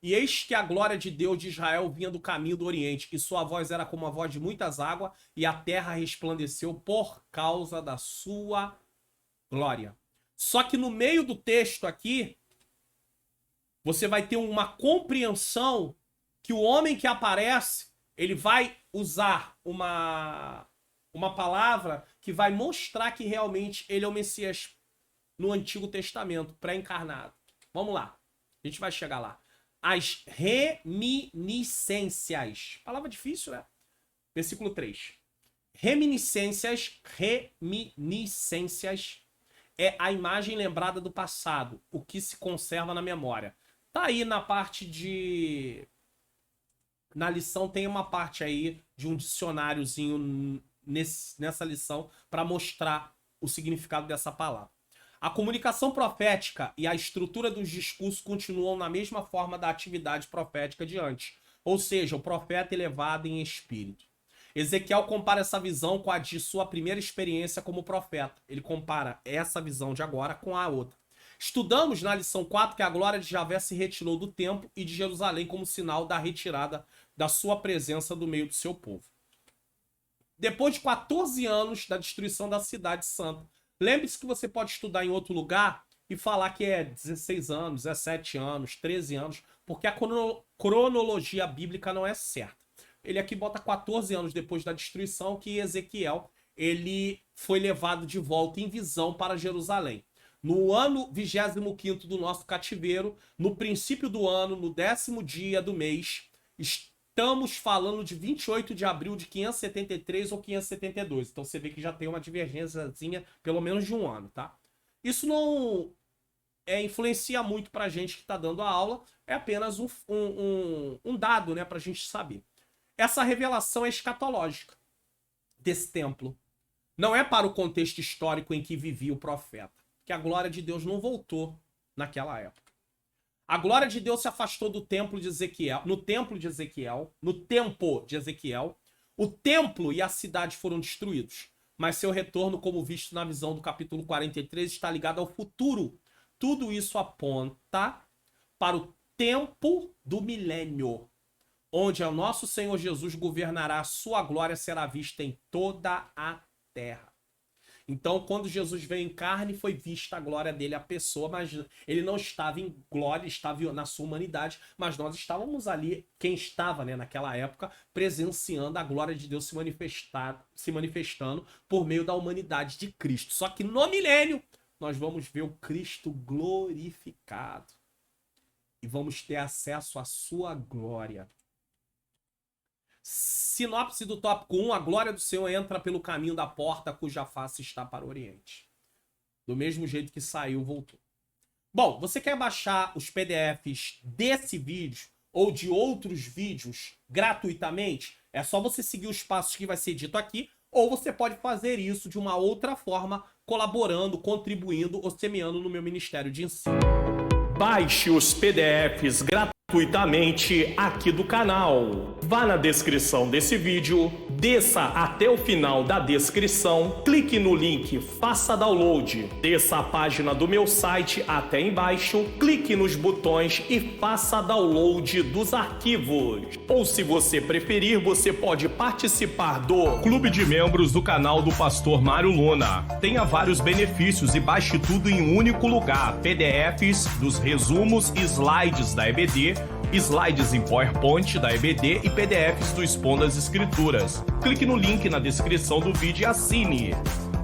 E eis que a glória de Deus de Israel vinha do caminho do Oriente, e sua voz era como a voz de muitas águas, e a terra resplandeceu por causa da sua glória. Só que no meio do texto aqui, você vai ter uma compreensão que o homem que aparece, ele vai usar uma palavra que vai mostrar que realmente ele é o Messias no Antigo Testamento, pré-encarnado. Vamos lá, a gente vai chegar lá. As reminiscências. Palavra difícil, né? Versículo 3. Reminiscências é a imagem lembrada do passado, o que se conserva na memória. Tá aí na parte de... Na lição tem uma parte aí de um dicionáriozinho nessa lição para mostrar o significado dessa palavra. A comunicação profética e a estrutura dos discursos continuam na mesma forma da atividade profética de antes, ou seja, o profeta elevado em espírito. Ezequiel compara essa visão com a de sua primeira experiência como profeta. Ele compara essa visão de agora com a outra. Estudamos na lição 4 que a glória de Javé se retirou do templo e de Jerusalém como sinal da retirada da sua presença do meio do seu povo. Depois de 14 anos da destruição da cidade santa, lembre-se que você pode estudar em outro lugar e falar que é 16 anos, 17 anos, 13 anos, porque a cronologia bíblica não é certa. Ele aqui bota 14 anos depois da destruição que Ezequiel ele foi levado de volta em visão para Jerusalém. no ano 25º do nosso cativeiro, no princípio do ano, no 10º dia do mês, estamos falando de 28 de abril de 573 ou 572. Então você vê que já tem uma divergênciazinha, pelo menos de um ano, tá? Isso não influencia muito pra gente que tá dando a aula, é apenas um dado, né, pra gente saber. Essa revelação é escatológica desse templo. Não é para o contexto histórico em que vivia o profeta, que a glória de Deus não voltou naquela época. A glória de Deus se afastou do templo de Ezequiel, no templo de Ezequiel, no tempo de Ezequiel. O templo e a cidade foram destruídos, mas seu retorno, como visto na visão do capítulo 43, está ligado ao futuro. Tudo isso aponta para o tempo do milênio, onde o nosso Senhor Jesus governará, a sua glória será vista em toda a terra. Então, quando Jesus veio em carne, foi vista a glória dele, a pessoa, mas ele não estava em glória, estava na sua humanidade, mas nós estávamos ali, quem estava, né, naquela época, presenciando a glória de Deus se manifestando por meio da humanidade de Cristo. Só que no milênio, nós vamos ver o Cristo glorificado e vamos ter acesso à sua glória. Sinopse do tópico 1, a glória do Senhor entra pelo caminho da porta cuja face está para o oriente. Do mesmo jeito que saiu, voltou. Bom, você quer baixar os PDFs desse vídeo ou de outros vídeos gratuitamente? É só você seguir os passos que vai ser dito aqui, ou você pode fazer isso de uma outra forma, colaborando, contribuindo ou semeando no meu ministério de ensino. Baixe os PDFs gratuitamente aqui do canal. Vá na descrição desse vídeo, desça até o final da descrição, clique no link, faça download, desça a página do meu site até embaixo, clique nos botões e faça download dos arquivos. Ou se você preferir, você pode participar do Clube de Membros do canal do Pastor Mário Luna. Tenha vários benefícios e baixe tudo em um único lugar: PDFs dos resumos e slides da EBD, slides em PowerPoint da EBD e PDFs do Expondo as Escrituras. Clique no link na descrição do vídeo e assine.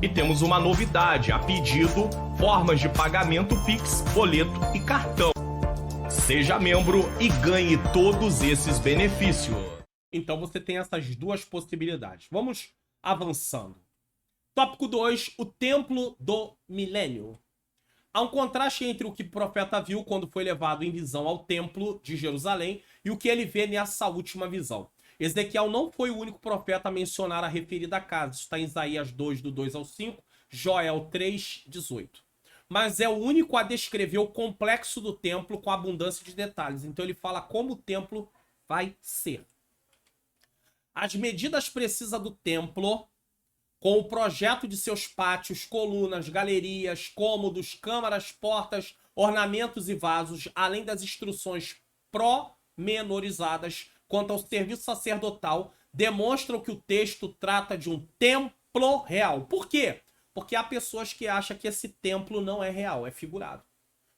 E temos uma novidade: a pedido, formas de pagamento Pix, boleto e cartão. Seja membro e ganhe todos esses benefícios. Então você tem essas duas possibilidades. Vamos avançando. Tópico 2, o templo do milênio. Há um contraste entre o que o profeta viu quando foi levado em visão ao templo de Jerusalém e o que ele vê nessa última visão. Ezequiel não foi o único profeta a mencionar a referida casa. Isso está em Isaías 2, do 2 ao 5, Joel 3, 18. Mas é o único a descrever o complexo do templo com abundância de detalhes. Então ele fala como o templo vai ser. As medidas precisas do templo, com o projeto de seus pátios, colunas, galerias, cômodos, câmaras, portas, ornamentos e vasos, além das instruções promenorizadas quanto ao serviço sacerdotal, demonstram que o texto trata de um templo real. Por quê? Porque há pessoas que acham que esse templo não é real, é figurado.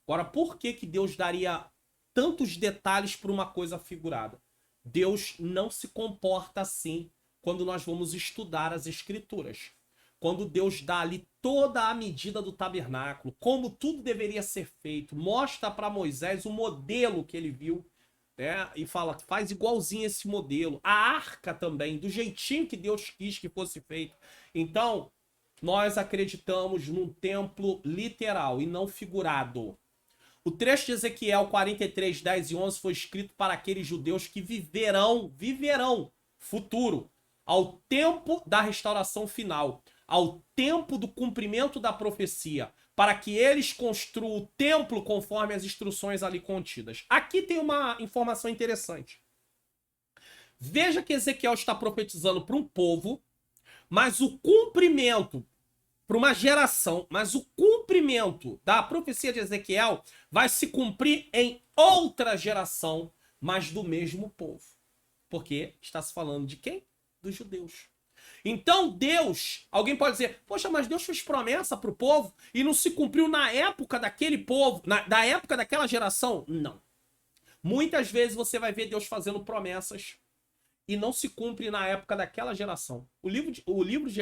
Agora, por que Deus daria tantos detalhes para uma coisa figurada? Deus não se comporta assim quando nós vamos estudar as escrituras. Quando Deus dá ali toda a medida do tabernáculo, como tudo deveria ser feito, mostra para Moisés o modelo que ele viu, né? E fala, faz igualzinho esse modelo. A arca também, do jeitinho que Deus quis que fosse feito. Então, nós acreditamos num templo literal e não figurado. O trecho de Ezequiel 43, 10 e 11 foi escrito para aqueles judeus que viverão, futuro, ao tempo da restauração final, ao tempo do cumprimento da profecia, para que eles construam o templo conforme as instruções ali contidas. Aqui tem uma informação interessante. Veja que Ezequiel está profetizando para um povo, mas o cumprimento, para uma geração, mas o cumprimento da profecia de Ezequiel vai se cumprir em outra geração, mas do mesmo povo. Porque está se falando de quem? Dos judeus. Então Deus, alguém pode dizer, poxa, mas Deus fez promessa para o povo e não se cumpriu na época daquele povo, da época daquela geração? Não. Muitas vezes você vai ver Deus fazendo promessas e não se cumpre na época daquela geração.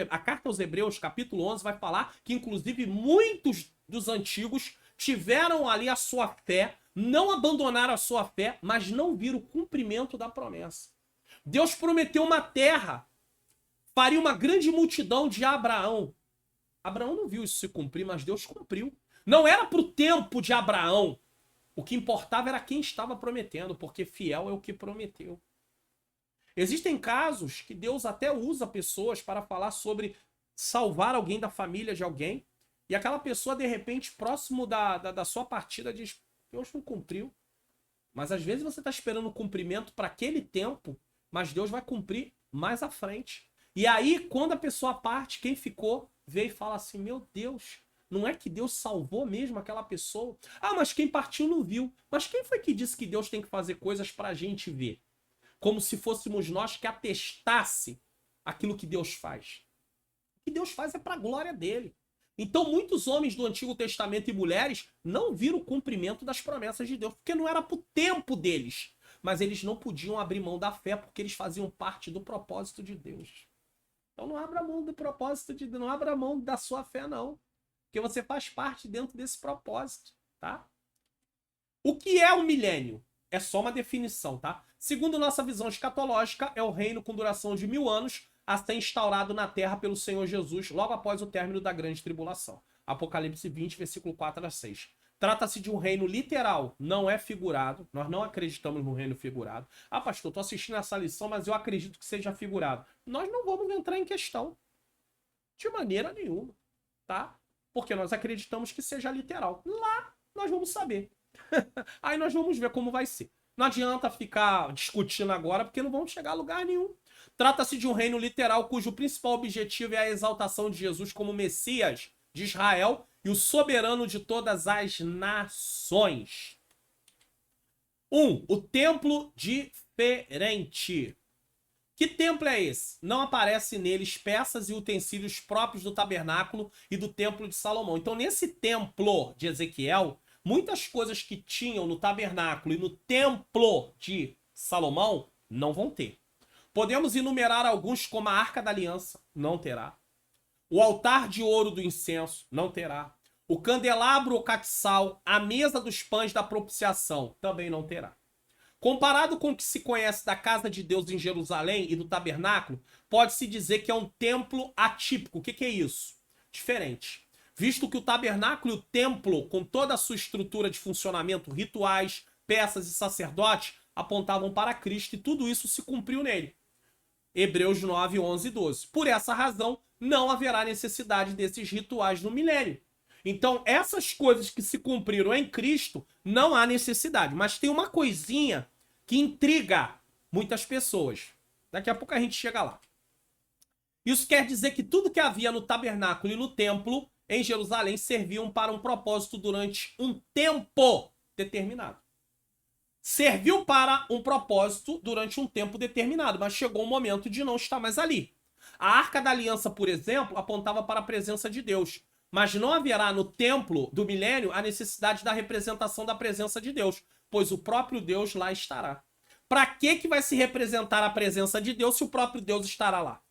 A carta aos Hebreus, capítulo 11, vai falar que inclusive muitos dos antigos tiveram ali a sua fé, não abandonaram a sua fé, mas não viram o cumprimento da promessa. Deus prometeu uma terra, faria uma grande multidão de Abraão. Abraão não viu isso se cumprir, mas Deus cumpriu. Não era para o tempo de Abraão. O que importava era quem estava prometendo, porque fiel é o que prometeu. Existem casos que Deus até usa pessoas para falar sobre salvar alguém da família de alguém, e aquela pessoa, de repente, próximo da sua partida, diz: Deus não cumpriu. Mas às vezes você está esperando o cumprimento para aquele tempo, mas Deus vai cumprir mais à frente. E aí, quando a pessoa parte, quem ficou, vê e fala assim: meu Deus, não é que Deus salvou mesmo aquela pessoa? Ah, mas quem partiu não viu. Mas quem foi que disse que Deus tem que fazer coisas para a gente ver? Como se fôssemos nós que atestasse aquilo que Deus faz. O que Deus faz é para a glória dele. Então muitos homens do Antigo Testamento e mulheres não viram o cumprimento das promessas de Deus, porque não era para o tempo deles. Mas eles não podiam abrir mão da fé, porque eles faziam parte do propósito de Deus. Então não abra mão do propósito de Deus, não abra mão da sua fé, não. Porque você faz parte dentro desse propósito, tá? O que é o milênio? É só uma definição, tá? Segundo nossa visão escatológica, é o reino com duração de 1000 anos a ser instaurado na terra pelo Senhor Jesus logo após o término da grande tribulação. Apocalipse 20, versículo 4 a 6. Trata-se de um reino literal, não é figurado. Nós não acreditamos no reino figurado. Ah, pastor, tô assistindo essa lição, mas eu acredito que seja figurado. Nós não vamos entrar em questão. De maneira nenhuma, tá? Porque nós acreditamos que seja literal. Lá, nós vamos saber. Aí nós vamos ver como vai ser. Não adianta ficar discutindo agora, porque não vamos chegar a lugar nenhum. Trata-se de um reino literal cujo principal objetivo é a exaltação de Jesus como Messias de Israel e o soberano de todas as nações. 1. O templo diferente. Que templo é esse? Não aparece neles peças e utensílios próprios do tabernáculo e do templo de Salomão. Então, nesse templo de Ezequiel, muitas coisas que tinham no tabernáculo e no templo de Salomão não vão ter. Podemos enumerar alguns, como a Arca da Aliança, não terá. O altar de ouro do incenso, não terá. O candelabro ou castiçal, a mesa dos pães da propiciação, também não terá. Comparado com o que se conhece da casa de Deus em Jerusalém e do tabernáculo, pode-se dizer que é um templo atípico. O que é isso? Diferente. Visto que o tabernáculo e o templo, com toda a sua estrutura de funcionamento, rituais, peças e sacerdotes, apontavam para Cristo e tudo isso se cumpriu nele. Hebreus 9, 11 e 12. Por essa razão, não haverá necessidade desses rituais no milênio. Então, essas coisas que se cumpriram em Cristo, não há necessidade. Mas tem uma coisinha que intriga muitas pessoas. Daqui a pouco a gente chega lá. Isso quer dizer que tudo que havia no tabernáculo e no templo em Jerusalém serviam para um propósito durante um tempo determinado. Serviu para um propósito durante um tempo determinado, mas chegou o momento de não estar mais ali. A Arca da Aliança, por exemplo, apontava para a presença de Deus, mas não haverá no templo do milênio a necessidade da representação da presença de Deus, pois o próprio Deus lá estará. Para que vai se representar a presença de Deus se o próprio Deus estará lá?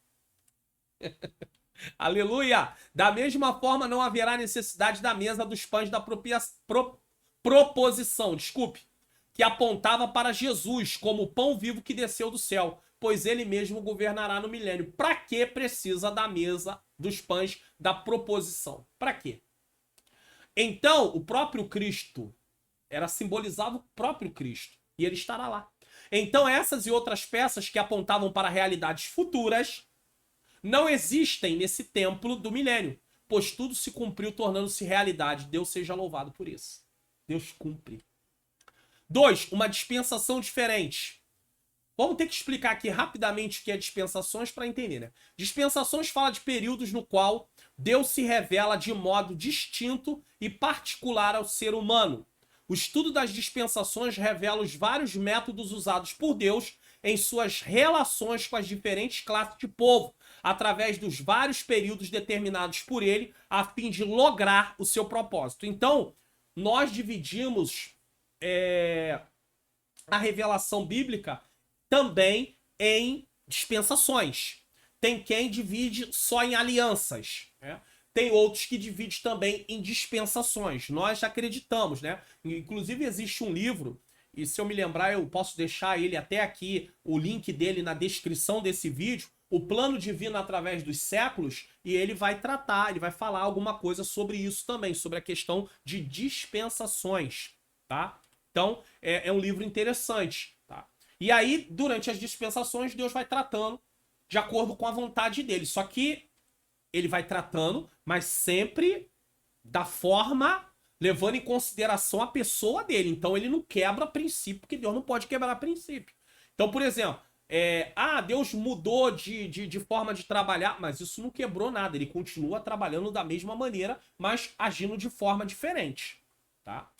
Aleluia! Da mesma forma, não haverá necessidade da mesa dos pães da proposição, que apontava para Jesus como o pão vivo que desceu do céu, pois ele mesmo governará no milênio. Para que precisa da mesa dos pães da proposição? Para quê? Então, o próprio Cristo simbolizava o próprio Cristo, e ele estará lá. Então, essas e outras peças que apontavam para realidades futuras não existem nesse templo do milênio, pois tudo se cumpriu, tornando-se realidade. Deus seja louvado por isso. Deus cumpre. 2. Uma dispensação diferente. Vamos ter que explicar aqui rapidamente o que é dispensações para entender, né? Dispensações fala de períodos no qual Deus se revela de modo distinto e particular ao ser humano. O estudo das dispensações revela os vários métodos usados por Deus em suas relações com as diferentes classes de povo, através dos vários períodos determinados por ele, a fim de lograr o seu propósito. Então, nós dividimos a revelação bíblica também em dispensações. Tem quem divide só em alianças, né? Tem outros que dividem também em dispensações. Nós acreditamos, né? Inclusive existe um livro, e se eu me lembrar eu posso deixar ele até aqui, o link dele na descrição desse vídeo, O Plano Divino através dos Séculos, e ele vai tratar, ele vai falar alguma coisa sobre isso também, sobre a questão de dispensações, tá? Então, é um livro interessante, tá? E aí, durante as dispensações, Deus vai tratando de acordo com a vontade dele. Só que ele vai tratando, mas sempre da forma levando em consideração a pessoa dele. Então ele não quebra princípio, porque Deus não pode quebrar princípio. Então, por exemplo, Deus mudou de forma de trabalhar, mas isso não quebrou nada. Ele continua trabalhando da mesma maneira, mas agindo de forma diferente, tá?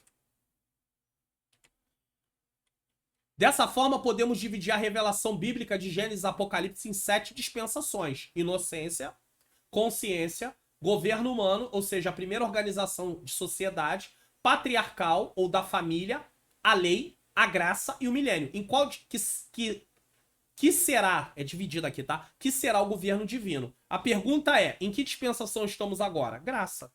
Dessa forma, podemos dividir a revelação bíblica de Gênesis e Apocalipse em 7 dispensações: inocência, consciência, governo humano, ou seja, a primeira organização de sociedade, patriarcal, ou da família, a lei, a graça e o milênio. Em qual que será, é dividido aqui, tá? Que será o governo divino? A pergunta é, em que dispensação estamos agora? Graça.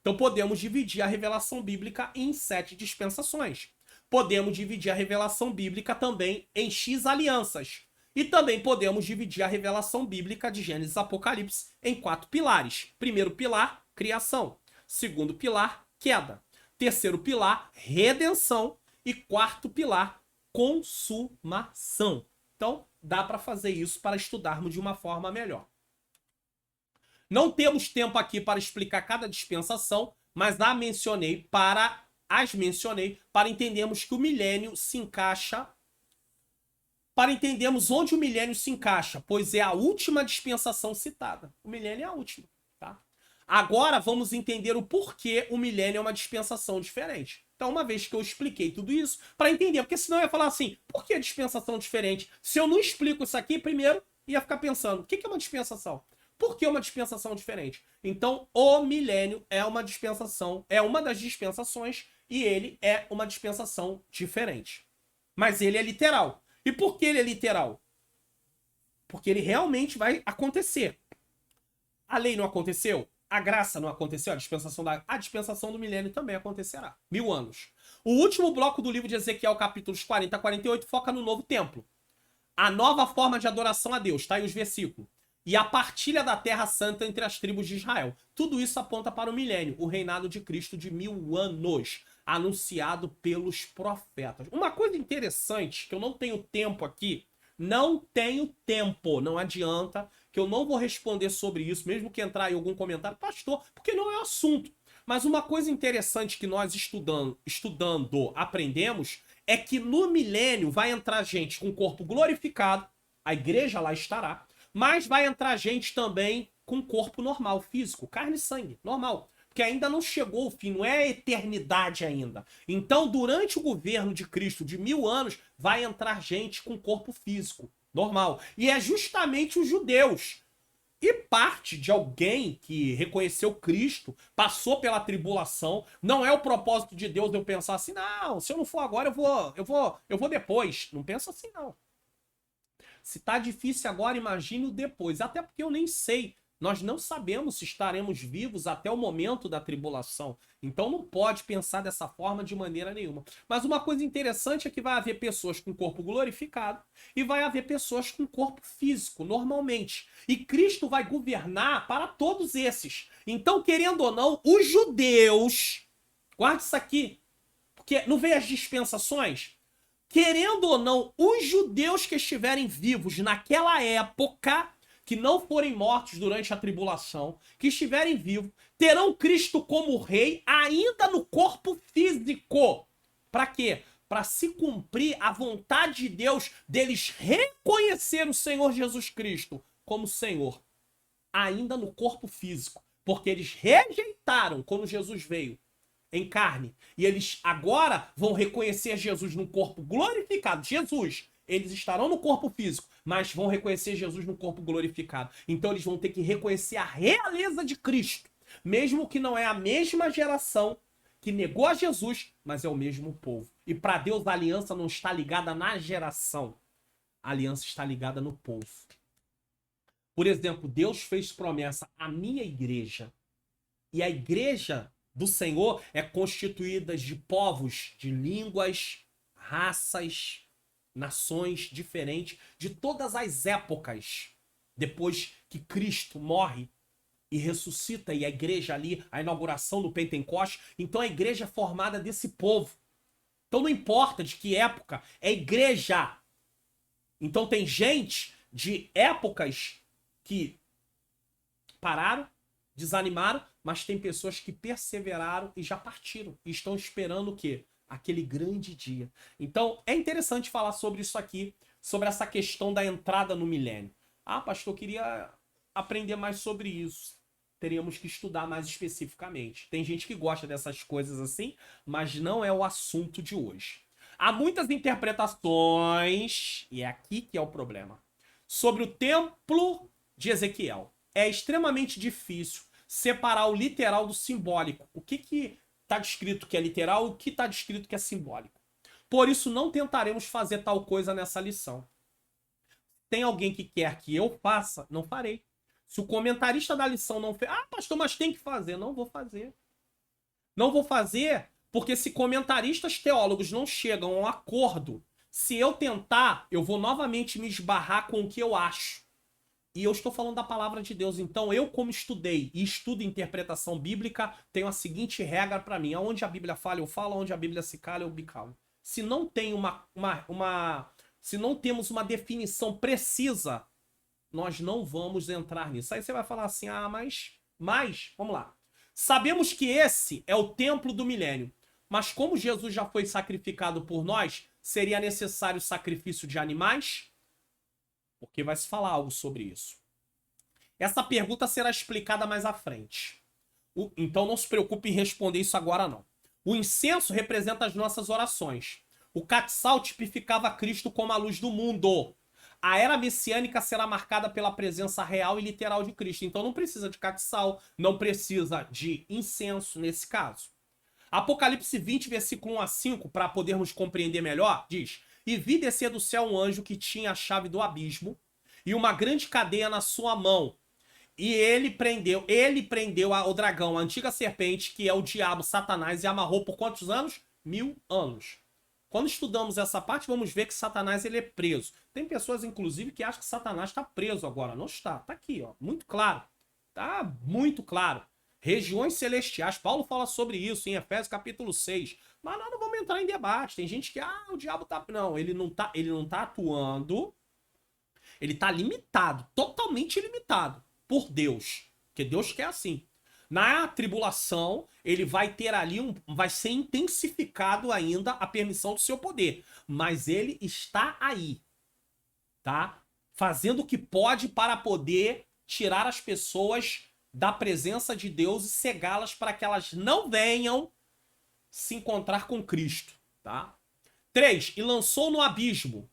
Então podemos dividir a revelação bíblica em 7 dispensações. Podemos dividir a revelação bíblica também em X alianças. E também podemos dividir a revelação bíblica de Gênesis e Apocalipse em 4 pilares. Primeiro pilar, criação. Segundo pilar, queda. Terceiro pilar, redenção. E quarto pilar, consumação. Então, dá para fazer isso para estudarmos de uma forma melhor. Não temos tempo aqui para explicar cada dispensação, mas as mencionei para entendermos que o milênio se encaixa, para entendermos onde o milênio se encaixa, pois é a última dispensação citada. O milênio é a última, tá? Agora vamos entender o porquê o milênio é uma dispensação diferente. Então, uma vez que eu expliquei tudo isso, para entender, porque senão eu ia falar assim, por que dispensação diferente? Se eu não explico isso aqui, primeiro ia ficar pensando, o que é uma dispensação? Por que uma dispensação diferente? Então, o milênio é uma dispensação, é uma das dispensações, e ele é uma dispensação diferente. Mas ele é literal. E por que ele é literal? Porque ele realmente vai acontecer. A lei não aconteceu? A graça não aconteceu? A dispensação do milênio também acontecerá. 1000 anos. O último bloco do livro de Ezequiel, capítulos 40 a 48, foca no novo templo. A nova forma de adoração a Deus, tá aí os versículos. E a partilha da terra santa entre as tribos de Israel. Tudo isso aponta para o milênio, o reinado de Cristo de 1000 anos, anunciado pelos profetas. Uma coisa interessante, que eu não tenho tempo aqui, não adianta, que eu não vou responder sobre isso, mesmo que entrar em algum comentário, pastor, porque não é assunto. Mas uma coisa interessante que nós aprendemos, é que no milênio vai entrar gente com corpo glorificado, a igreja lá estará, mas vai entrar gente também com corpo normal, físico, carne e sangue, normal. Porque ainda não chegou o fim, não é a eternidade ainda. Então, durante o governo de Cristo de 1000 anos, vai entrar gente com corpo físico, normal. E é justamente os judeus. E parte de alguém que reconheceu Cristo, passou pela tribulação, não é o propósito de Deus eu pensar assim, não, se eu não for agora, eu vou depois. Não pensa assim, não. Se tá difícil agora, imagine o depois. Até porque eu nem sei. Nós não sabemos se estaremos vivos até o momento da tribulação. Então não pode pensar dessa forma de maneira nenhuma. Mas uma coisa interessante é que vai haver pessoas com corpo glorificado e vai haver pessoas com corpo físico, normalmente. E Cristo vai governar para todos esses. Então, querendo ou não, os judeus... Guarde isso aqui. Porque não vem as dispensações? Querendo ou não, os judeus que estiverem vivos naquela época, que não forem mortos durante a tribulação, que estiverem vivos, terão Cristo como rei ainda no corpo físico. Para quê? Para se cumprir a vontade de Deus deles reconhecer o Senhor Jesus Cristo como Senhor, ainda no corpo físico. Porque eles rejeitaram quando Jesus veio em carne. E eles agora vão reconhecer Jesus no corpo glorificado. Jesus, eles estarão no corpo físico, mas vão reconhecer Jesus no corpo glorificado. Então eles vão ter que reconhecer a realeza de Cristo. Mesmo que não é a mesma geração que negou a Jesus, mas é o mesmo povo. E para Deus a aliança não está ligada na geração. A aliança está ligada no povo. Por exemplo, Deus fez promessa à minha igreja, E a igreja do Senhor é constituída de povos, de línguas, raças, nações diferentes, de todas as épocas. Depois que Cristo morre e ressuscita, e a igreja ali, a inauguração do Pentecoste, então a igreja é formada desse povo. Então não importa de que época, é igreja. Então tem gente de épocas que pararam, desanimaram, mas tem pessoas que perseveraram e já partiram. E estão esperando o quê? Aquele grande dia. Então é interessante falar sobre isso aqui, sobre essa questão da entrada no milênio. Ah, pastor, eu queria aprender mais sobre isso. Teríamos que estudar mais especificamente. Tem gente que gosta dessas coisas assim, mas não é o assunto de hoje. Há muitas interpretações, e é aqui que é o problema, sobre o templo de Ezequiel. É extremamente difícil separar o literal do simbólico. O que está descrito que é literal e o que está descrito que é simbólico. Por isso, não tentaremos fazer tal coisa nessa lição. Tem alguém que quer que eu faça? Não farei. Se o comentarista da lição não fez... Ah, pastor, mas tem que fazer. Não vou fazer. Não vou fazer porque se comentaristas teólogos não chegam a um acordo, se eu tentar, eu vou novamente me esbarrar com o que eu acho. E eu estou falando da palavra de Deus. Então, eu como estudei e estudo interpretação bíblica, tenho a seguinte regra para mim. Onde a Bíblia fala, eu falo. Onde a Bíblia se cala, eu me calo. Se não tem se não temos uma definição precisa, nós não vamos entrar nisso. Aí você vai falar assim, ah, mas, vamos lá. Sabemos que esse é o templo do milênio. Mas como Jesus já foi sacrificado por nós, seria necessário sacrifício de animais? Porque vai se falar algo sobre isso. Essa pergunta será explicada mais à frente. Então não se preocupe em responder isso agora não. O incenso representa as nossas orações. O castiçal tipificava Cristo como a luz do mundo. A era messiânica será marcada pela presença real e literal de Cristo. Então não precisa de castiçal, não precisa de incenso nesse caso. Apocalipse 20, versículo 1 a 5, para podermos compreender melhor, diz: E vi descer do céu um anjo que tinha a chave do abismo e uma grande cadeia na sua mão. E ele prendeu o dragão, a antiga serpente, que é o diabo, Satanás, e amarrou por quantos anos? 1000 anos. Quando estudamos essa parte, vamos ver que Satanás ele é preso. Tem pessoas, inclusive, que acham que Satanás está preso agora. Não está. Está aqui, ó, muito claro. Tá muito claro. Regiões celestiais. Paulo fala sobre isso em Efésios capítulo 6. Mas nós não vamos entrar em debate. Tem gente que, o diabo tá... Não, ele não tá atuando. Ele tá limitado, totalmente limitado por Deus. Porque Deus quer assim. Na tribulação, ele vai ter ali vai ser intensificado ainda a permissão do seu poder. Mas ele está aí, tá? Fazendo o que pode para poder tirar as pessoas da presença de Deus e cegá-las para que elas não venham se encontrar com Cristo, tá? 3. E lançou no abismo,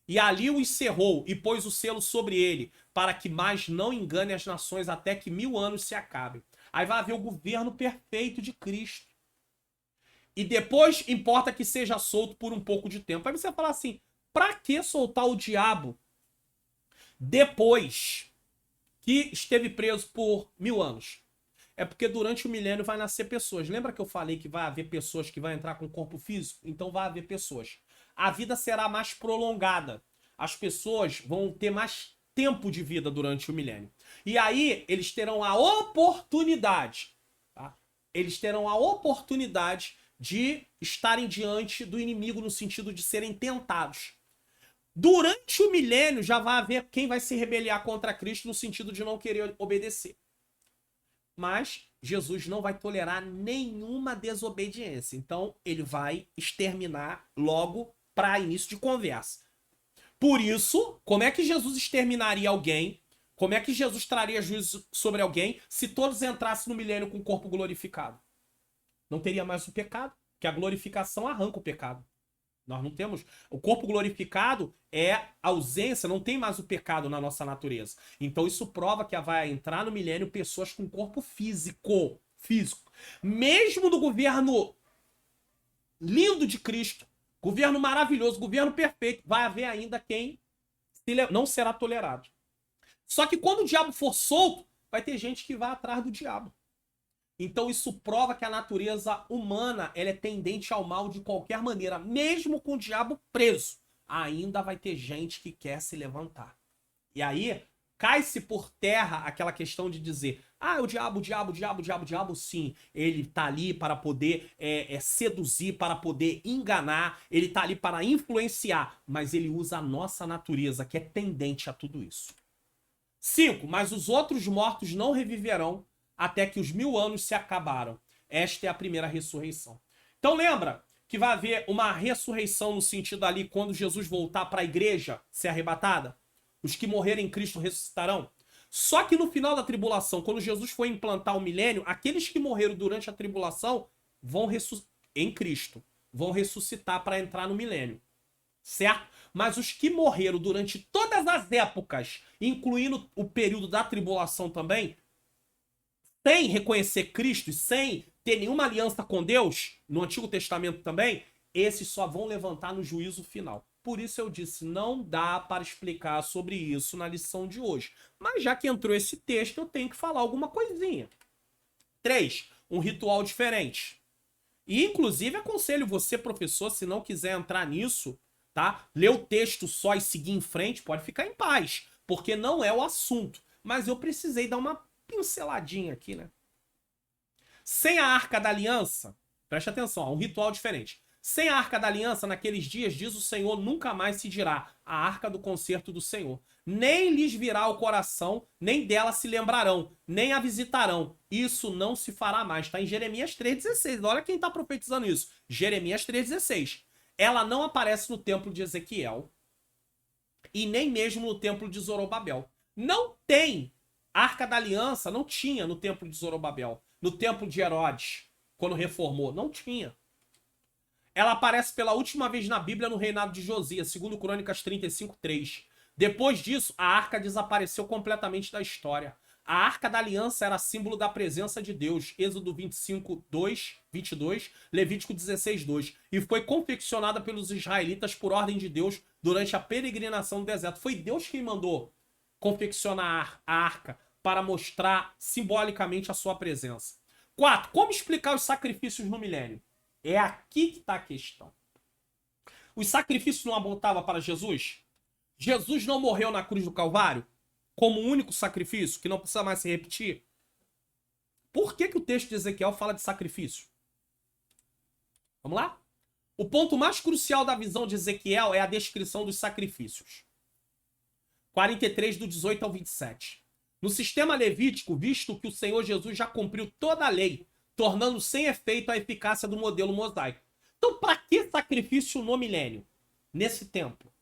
e ali o encerrou, e pôs o selo sobre ele, para que mais não engane as nações até que 1000 anos se acabem. Aí vai haver o governo perfeito de Cristo. E depois importa que seja solto por um pouco de tempo. Aí você vai falar assim, pra que soltar o diabo depois que esteve preso por 1000 anos? É porque durante o milênio vai nascer pessoas. Lembra que eu falei que vai haver pessoas que vão entrar com corpo físico? Então vai haver pessoas. A vida será mais prolongada. As pessoas vão ter mais tempo de vida durante o milênio. E aí eles terão a oportunidade, tá? Eles terão a oportunidade de estarem diante do inimigo no sentido de serem tentados. Durante o milênio já vai haver quem vai se rebeliar contra Cristo no sentido de não querer obedecer. Mas Jesus não vai tolerar nenhuma desobediência. Então ele vai exterminar logo para início de conversa. Por isso, como é que Jesus exterminaria alguém? Como é que Jesus traria juízo sobre alguém se todos entrassem no milênio com o corpo glorificado? Não teria mais o pecado, porque a glorificação arranca o pecado. Nós não temos... O corpo glorificado é ausência, não tem mais o pecado na nossa natureza. Então isso prova que vai entrar no milênio pessoas com corpo físico. Mesmo do governo lindo de Cristo, governo maravilhoso, governo perfeito, vai haver ainda quem não será tolerado. Só que quando o diabo for solto, vai ter gente que vai atrás do diabo. Então isso prova que a natureza humana ela é tendente ao mal de qualquer maneira. Mesmo com o diabo preso, ainda vai ter gente que quer se levantar. E aí, cai-se por terra aquela questão de dizer o diabo, sim, ele tá ali para poder seduzir, para poder enganar, ele tá ali para influenciar, mas ele usa a nossa natureza, que é tendente a tudo isso. 5. Mas os outros mortos não reviverão até que os 1000 anos se acabaram. Esta é a primeira ressurreição. Então lembra que vai haver uma ressurreição no sentido ali quando Jesus voltar para a igreja ser arrebatada? Os que morrerem em Cristo ressuscitarão? Só que no final da tribulação, quando Jesus for implantar o milênio, aqueles que morreram durante a tribulação vão em Cristo, vão ressuscitar para entrar no milênio. Certo? Mas os que morreram durante todas as épocas, incluindo o período da tribulação também, sem reconhecer Cristo e sem ter nenhuma aliança com Deus, no Antigo Testamento também, esses só vão levantar no juízo final. Por isso eu disse, não dá para explicar sobre isso na lição de hoje. Mas já que entrou esse texto, eu tenho que falar alguma coisinha. 3. Um ritual diferente. E, inclusive, aconselho você, professor, se não quiser entrar nisso, tá? Ler o texto só e seguir em frente, pode ficar em paz, porque não é o assunto. Mas eu precisei dar uma pinceladinha aqui, né? Sem a Arca da Aliança, preste atenção, um ritual diferente. Sem a Arca da Aliança, naqueles dias, diz o Senhor, nunca mais se dirá a Arca do Concerto do Senhor. Nem lhes virá o coração, nem dela se lembrarão, nem a visitarão. Isso não se fará mais. Está em Jeremias 3,16. Olha quem está profetizando isso. Jeremias 3,16. Ela não aparece no templo de Ezequiel e nem mesmo no templo de Zorobabel. Não tem Arca da Aliança, não tinha no templo de Zorobabel. No templo de Herodes, quando reformou, não tinha. Ela aparece pela última vez na Bíblia no reinado de Josias, segundo Crônicas 35:3. Depois disso, a arca desapareceu completamente da história. A Arca da Aliança era símbolo da presença de Deus, Êxodo 25:22, Levítico 16:2, e foi confeccionada pelos israelitas por ordem de Deus durante a peregrinação no deserto. Foi Deus quem mandou confeccionar a arca para mostrar simbolicamente a sua presença. 4. Como explicar os sacrifícios no milênio? É aqui que está a questão. Os sacrifícios não apontavam para Jesus? Jesus não morreu na cruz do Calvário como o único sacrifício que não precisa mais se repetir? Por que o texto de Ezequiel fala de sacrifício? Vamos lá? O ponto mais crucial da visão de Ezequiel é a descrição dos sacrifícios. 43, do 18 ao 27. No sistema levítico, visto que o Senhor Jesus já cumpriu toda a lei, tornando sem efeito a eficácia do modelo mosaico. Então, para que sacrifício no milênio? Nesse templo.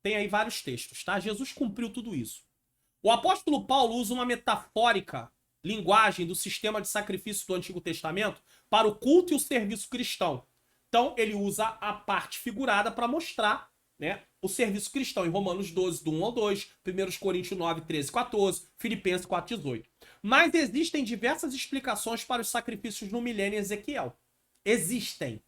Tem aí vários textos, tá? Jesus cumpriu tudo isso. O apóstolo Paulo usa uma metafórica linguagem do sistema de sacrifício do Antigo Testamento para o culto e o serviço cristão. Então, ele usa a parte figurada para mostrar, né, o serviço cristão em Romanos 12, do 1 ao 2, 1 Coríntios 9, 13, 14, Filipenses 4, 18. Mas existem diversas explicações para os sacrifícios no milênio em Ezequiel. Existem.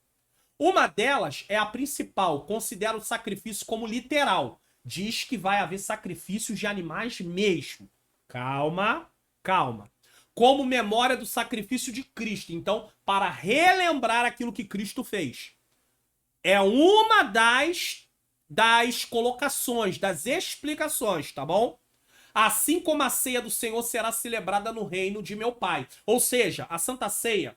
Uma delas é a principal, considera o sacrifício como literal. Diz que vai haver sacrifícios de animais mesmo. Calma, calma. Como memória do sacrifício de Cristo. Então, para relembrar aquilo que Cristo fez. É uma das colocações, das explicações, tá bom? Assim como a ceia do Senhor será celebrada no reino de meu Pai. Ou seja, a Santa Ceia,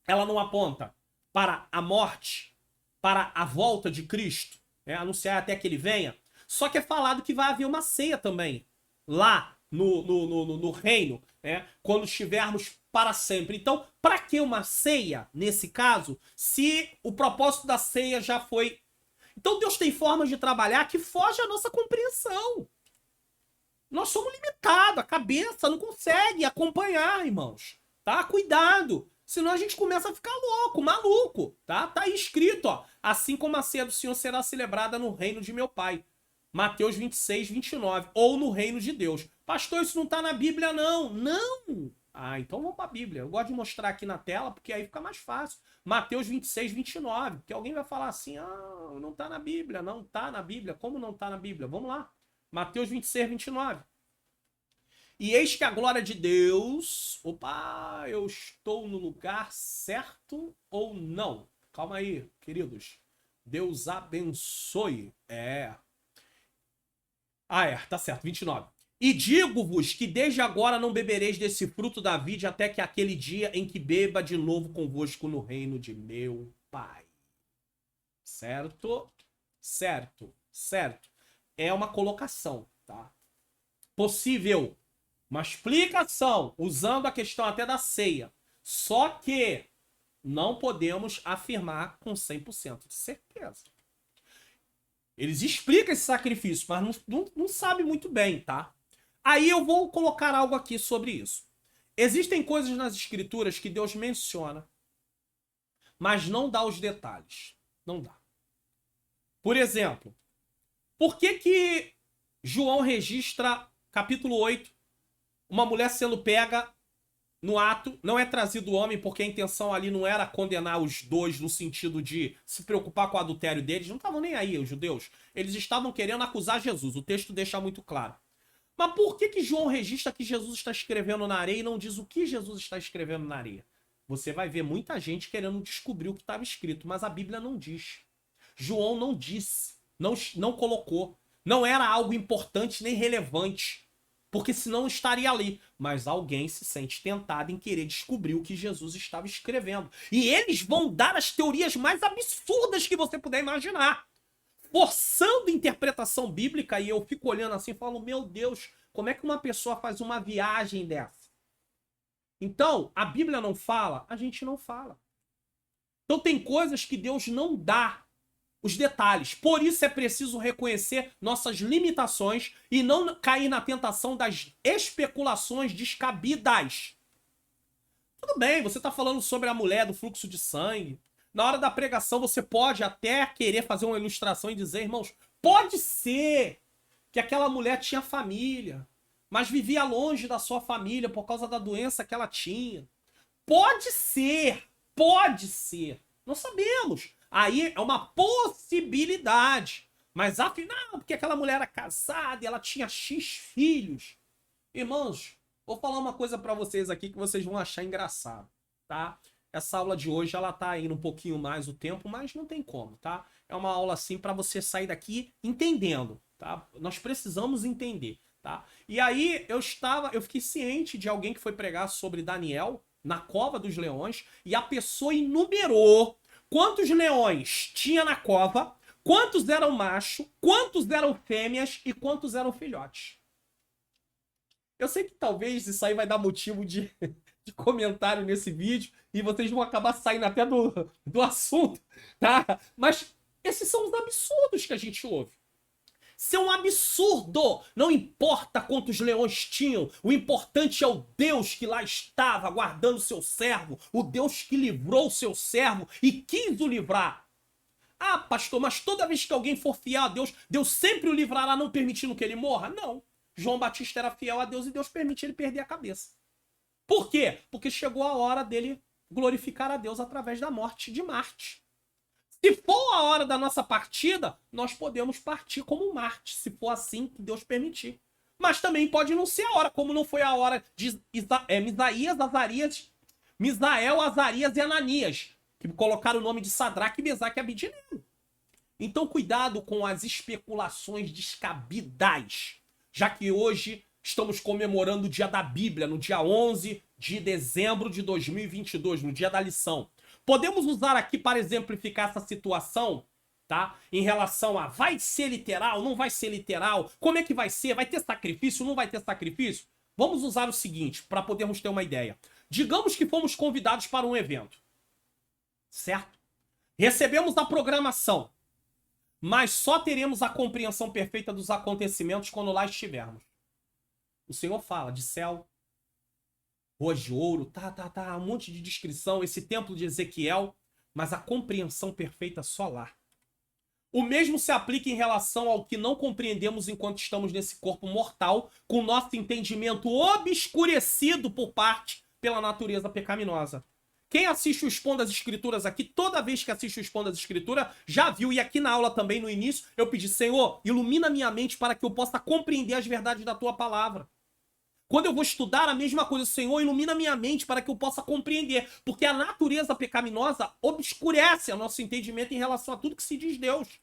ela não aponta para a morte, para a volta de Cristo, anunciar até que ele venha. Só que é falado que vai haver uma ceia também, lá no reino, quando estivermos para sempre. Então, para que uma ceia, nesse caso, se o propósito da ceia já foi... Então Deus tem formas de trabalhar que fogem à nossa compreensão. Nós somos limitados, a cabeça não consegue acompanhar, irmãos. Tá? Cuidado, senão a gente começa a ficar louco, maluco. Tá aí escrito, ó. Assim como a ceia do Senhor será celebrada no reino de meu Pai. Mateus 26, 29. Ou no reino de Deus. Pastor, isso não tá na Bíblia, não. Não! Ah, então vamos pra Bíblia. Eu gosto de mostrar aqui na tela, porque aí fica mais fácil. Mateus 26, 29. Porque alguém vai falar assim, não tá na Bíblia. Não tá na Bíblia. Como não tá na Bíblia? Vamos lá. Mateus 26, 29. E eis que a glória de Deus... Opa, eu estou no lugar certo ou não? Calma aí, queridos. Deus abençoe. Tá certo, 29. E digo-vos que desde agora não bebereis desse fruto da vide até que aquele dia em que beba de novo convosco no reino de meu Pai. Certo? Certo. Certo. É uma colocação, tá? Possível. Uma explicação, usando a questão até da ceia. Só que não podemos afirmar com 100% de certeza. Eles explicam esse sacrifício, mas não sabe muito bem, tá? Aí eu vou colocar algo aqui sobre isso. Existem coisas nas escrituras que Deus menciona, mas não dá os detalhes. Não dá. Por exemplo, por que João registra, capítulo 8, uma mulher sendo pega no ato, não é trazido o homem, porque a intenção ali não era condenar os dois no sentido de se preocupar com o adultério deles, não estavam nem aí, os judeus. Eles estavam querendo acusar Jesus, o texto deixa muito claro. Mas por que João registra que Jesus está escrevendo na areia e não diz o que Jesus está escrevendo na areia? Você vai ver muita gente querendo descobrir o que estava escrito, mas a Bíblia não diz. João não disse, não colocou. Não era algo importante nem relevante, porque senão estaria ali. Mas alguém se sente tentado em querer descobrir o que Jesus estava escrevendo. E eles vão dar as teorias mais absurdas que você puder imaginar, forçando interpretação bíblica, e eu fico olhando assim e falo, meu Deus, como é que uma pessoa faz uma viagem dessa? Então, a Bíblia não fala, a gente não fala. Então tem coisas que Deus não dá os detalhes. Por isso é preciso reconhecer nossas limitações e não cair na tentação das especulações descabidas. Tudo bem, você está falando sobre a mulher do fluxo de sangue. Na hora da pregação você pode até querer fazer uma ilustração e dizer, irmãos, pode ser que aquela mulher tinha família, mas vivia longe da sua família por causa da doença que ela tinha. Pode ser, não sabemos. Aí é uma possibilidade. Mas afinal, porque aquela mulher era casada e ela tinha X filhos. Irmãos, vou falar uma coisa pra vocês aqui que vocês vão achar engraçado, tá? Essa aula de hoje, ela tá indo um pouquinho mais o tempo, mas não tem como, tá? É uma aula assim pra você sair daqui entendendo, tá? Nós precisamos entender, tá? E aí eu fiquei ciente de alguém que foi pregar sobre Daniel na cova dos leões e a pessoa enumerou quantos leões tinha na cova, quantos eram macho, quantos eram fêmeas e quantos eram filhotes. Eu sei que talvez isso aí vai dar motivo de comentário nesse vídeo e vocês vão acabar saindo até do assunto, tá? Mas esses são os absurdos que a gente ouve. Isso é um absurdo! Não importa quantos leões tinham, o importante é o Deus que lá estava guardando seu servo, o Deus que livrou o seu servo e quis o livrar. Ah, pastor, mas toda vez que alguém for fiel a Deus, Deus sempre o livrará, não permitindo que ele morra? Não. João Batista era fiel a Deus e Deus permite ele perder a cabeça. Por quê? Porque chegou a hora dele glorificar a Deus através da morte de Marte. Se for a hora da nossa partida, nós podemos partir como Marte, se for assim que Deus permitir. Mas também pode não ser a hora, como não foi a hora de Misael, Azarias e Ananias, que colocaram o nome de Sadraque, Mesaque e Abidinego. Então cuidado com as especulações descabidas, já que hoje estamos comemorando o dia da Bíblia, no dia 11 de dezembro de 2022, no dia da lição. Podemos usar aqui para exemplificar essa situação, tá? Em relação a vai ser literal, não vai ser literal, como é que vai ser, vai ter sacrifício, não vai ter sacrifício? Vamos usar o seguinte, para podermos ter uma ideia. Digamos que fomos convidados para um evento, certo? Recebemos a programação, mas só teremos a compreensão perfeita dos acontecimentos quando lá estivermos. O Senhor fala de céu, ruas de ouro, um monte de descrição, esse templo de Ezequiel, mas a compreensão perfeita só lá. O mesmo se aplica em relação ao que não compreendemos enquanto estamos nesse corpo mortal, com nosso entendimento obscurecido pela natureza pecaminosa. Quem assiste o Expondo das Escrituras aqui, toda vez que assiste o Expondo das Escrituras, já viu, e aqui na aula também, no início, eu pedi, Senhor, ilumina minha mente para que eu possa compreender as verdades da Tua Palavra. Quando eu vou estudar a mesma coisa, Senhor, ilumina minha mente para que eu possa compreender. Porque a natureza pecaminosa obscurece o nosso entendimento em relação a tudo que se diz Deus.